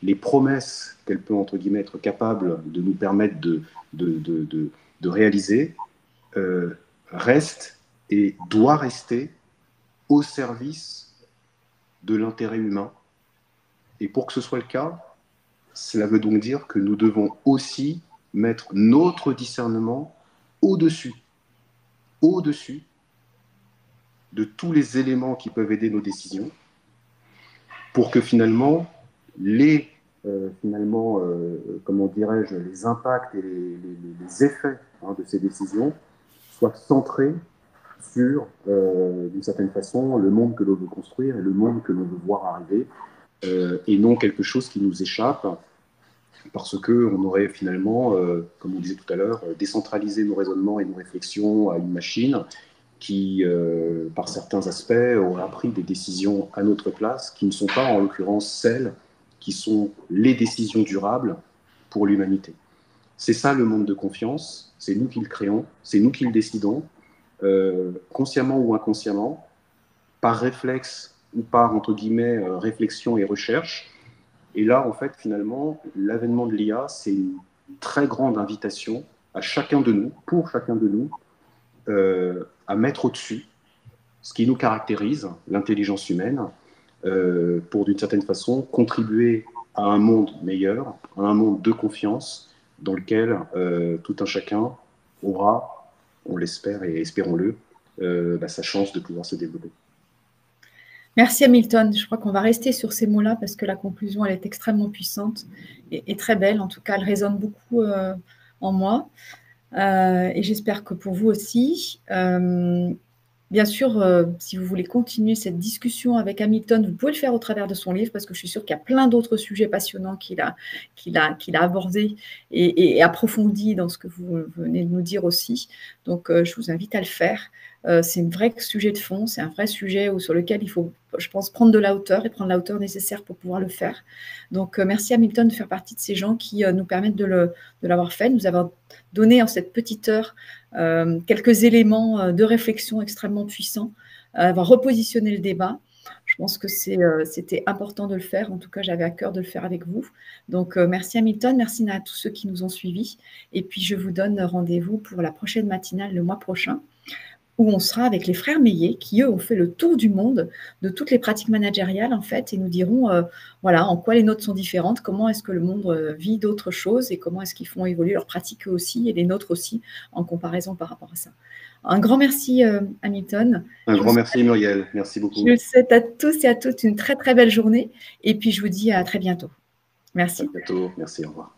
les promesses qu'elle peut entre guillemets être capable de nous permettre de réaliser, reste et doit rester au service de l'intérêt humain. Et pour que ce soit le cas, cela veut donc dire que nous devons aussi mettre notre discernement au-dessus de tous les éléments qui peuvent aider nos décisions, pour que finalement, comment dirais-je, les impacts et les effets de ces décisions soient centrés sur, d'une certaine façon, le monde que l'on veut construire et le monde que l'on veut voir arriver, et non quelque chose qui nous échappe, parce qu'on aurait finalement, comme on disait tout à l'heure, décentralisé nos raisonnements et nos réflexions à une machine qui, par certains aspects, aura pris des décisions à notre place, qui ne sont pas, en l'occurrence, celles qui sont les décisions durables pour l'humanité. C'est ça le monde de confiance, c'est nous qui le créons, c'est nous qui le décidons, consciemment ou inconsciemment, par réflexe ou par, entre guillemets, réflexion et recherche. Et là, en fait, finalement, l'avènement de l'IA, c'est une très grande invitation à chacun de nous, pour chacun de nous, à mettre au-dessus ce qui nous caractérise, l'intelligence humaine, pour d'une certaine façon contribuer à un monde meilleur, à un monde de confiance, dans lequel tout un chacun aura, on l'espère et espérons-le, sa chance de pouvoir se développer. Merci Hamilton. Je crois qu'on va rester sur ces mots-là parce que la conclusion, elle est extrêmement puissante et très belle. En tout cas, elle résonne beaucoup en moi. Et j'espère que pour vous aussi. Bien sûr, si vous voulez continuer cette discussion avec Hamilton, vous pouvez le faire au travers de son livre, parce que je suis sûre qu'il y a plein d'autres sujets passionnants qu'il a abordés et approfondis dans ce que vous venez de nous dire aussi. Donc, je vous invite à le faire. C'est un vrai sujet de fond, c'est un vrai sujet sur lequel il faut, je pense, prendre de la hauteur et prendre la hauteur nécessaire pour pouvoir le faire. Donc, merci Hamilton de faire partie de ces gens qui nous permettent de l'avoir fait, nous avoir donné en cette petite heure quelques éléments de réflexion extrêmement puissants, avoir repositionné le débat. Je pense que c'était important de le faire. En tout cas, j'avais à cœur de le faire avec vous. Donc, merci Hamilton, merci à tous ceux qui nous ont suivis. Et puis, je vous donne rendez-vous pour la prochaine matinale le mois prochain, où on sera avec les frères Meillet, qui, eux, ont fait le tour du monde de toutes les pratiques managériales, en fait, et nous diront, voilà, en quoi les nôtres sont différentes, comment est-ce que le monde vit d'autres choses, et comment est-ce qu'ils font évoluer leurs pratiques eux aussi, et les nôtres aussi, en comparaison par rapport à ça. Un grand merci, Hamilton. Un grand merci, Muriel. Merci beaucoup. Je vous souhaite à tous et à toutes une très, très belle journée, et puis je vous dis à très bientôt. Merci. À bientôt. Merci, au revoir.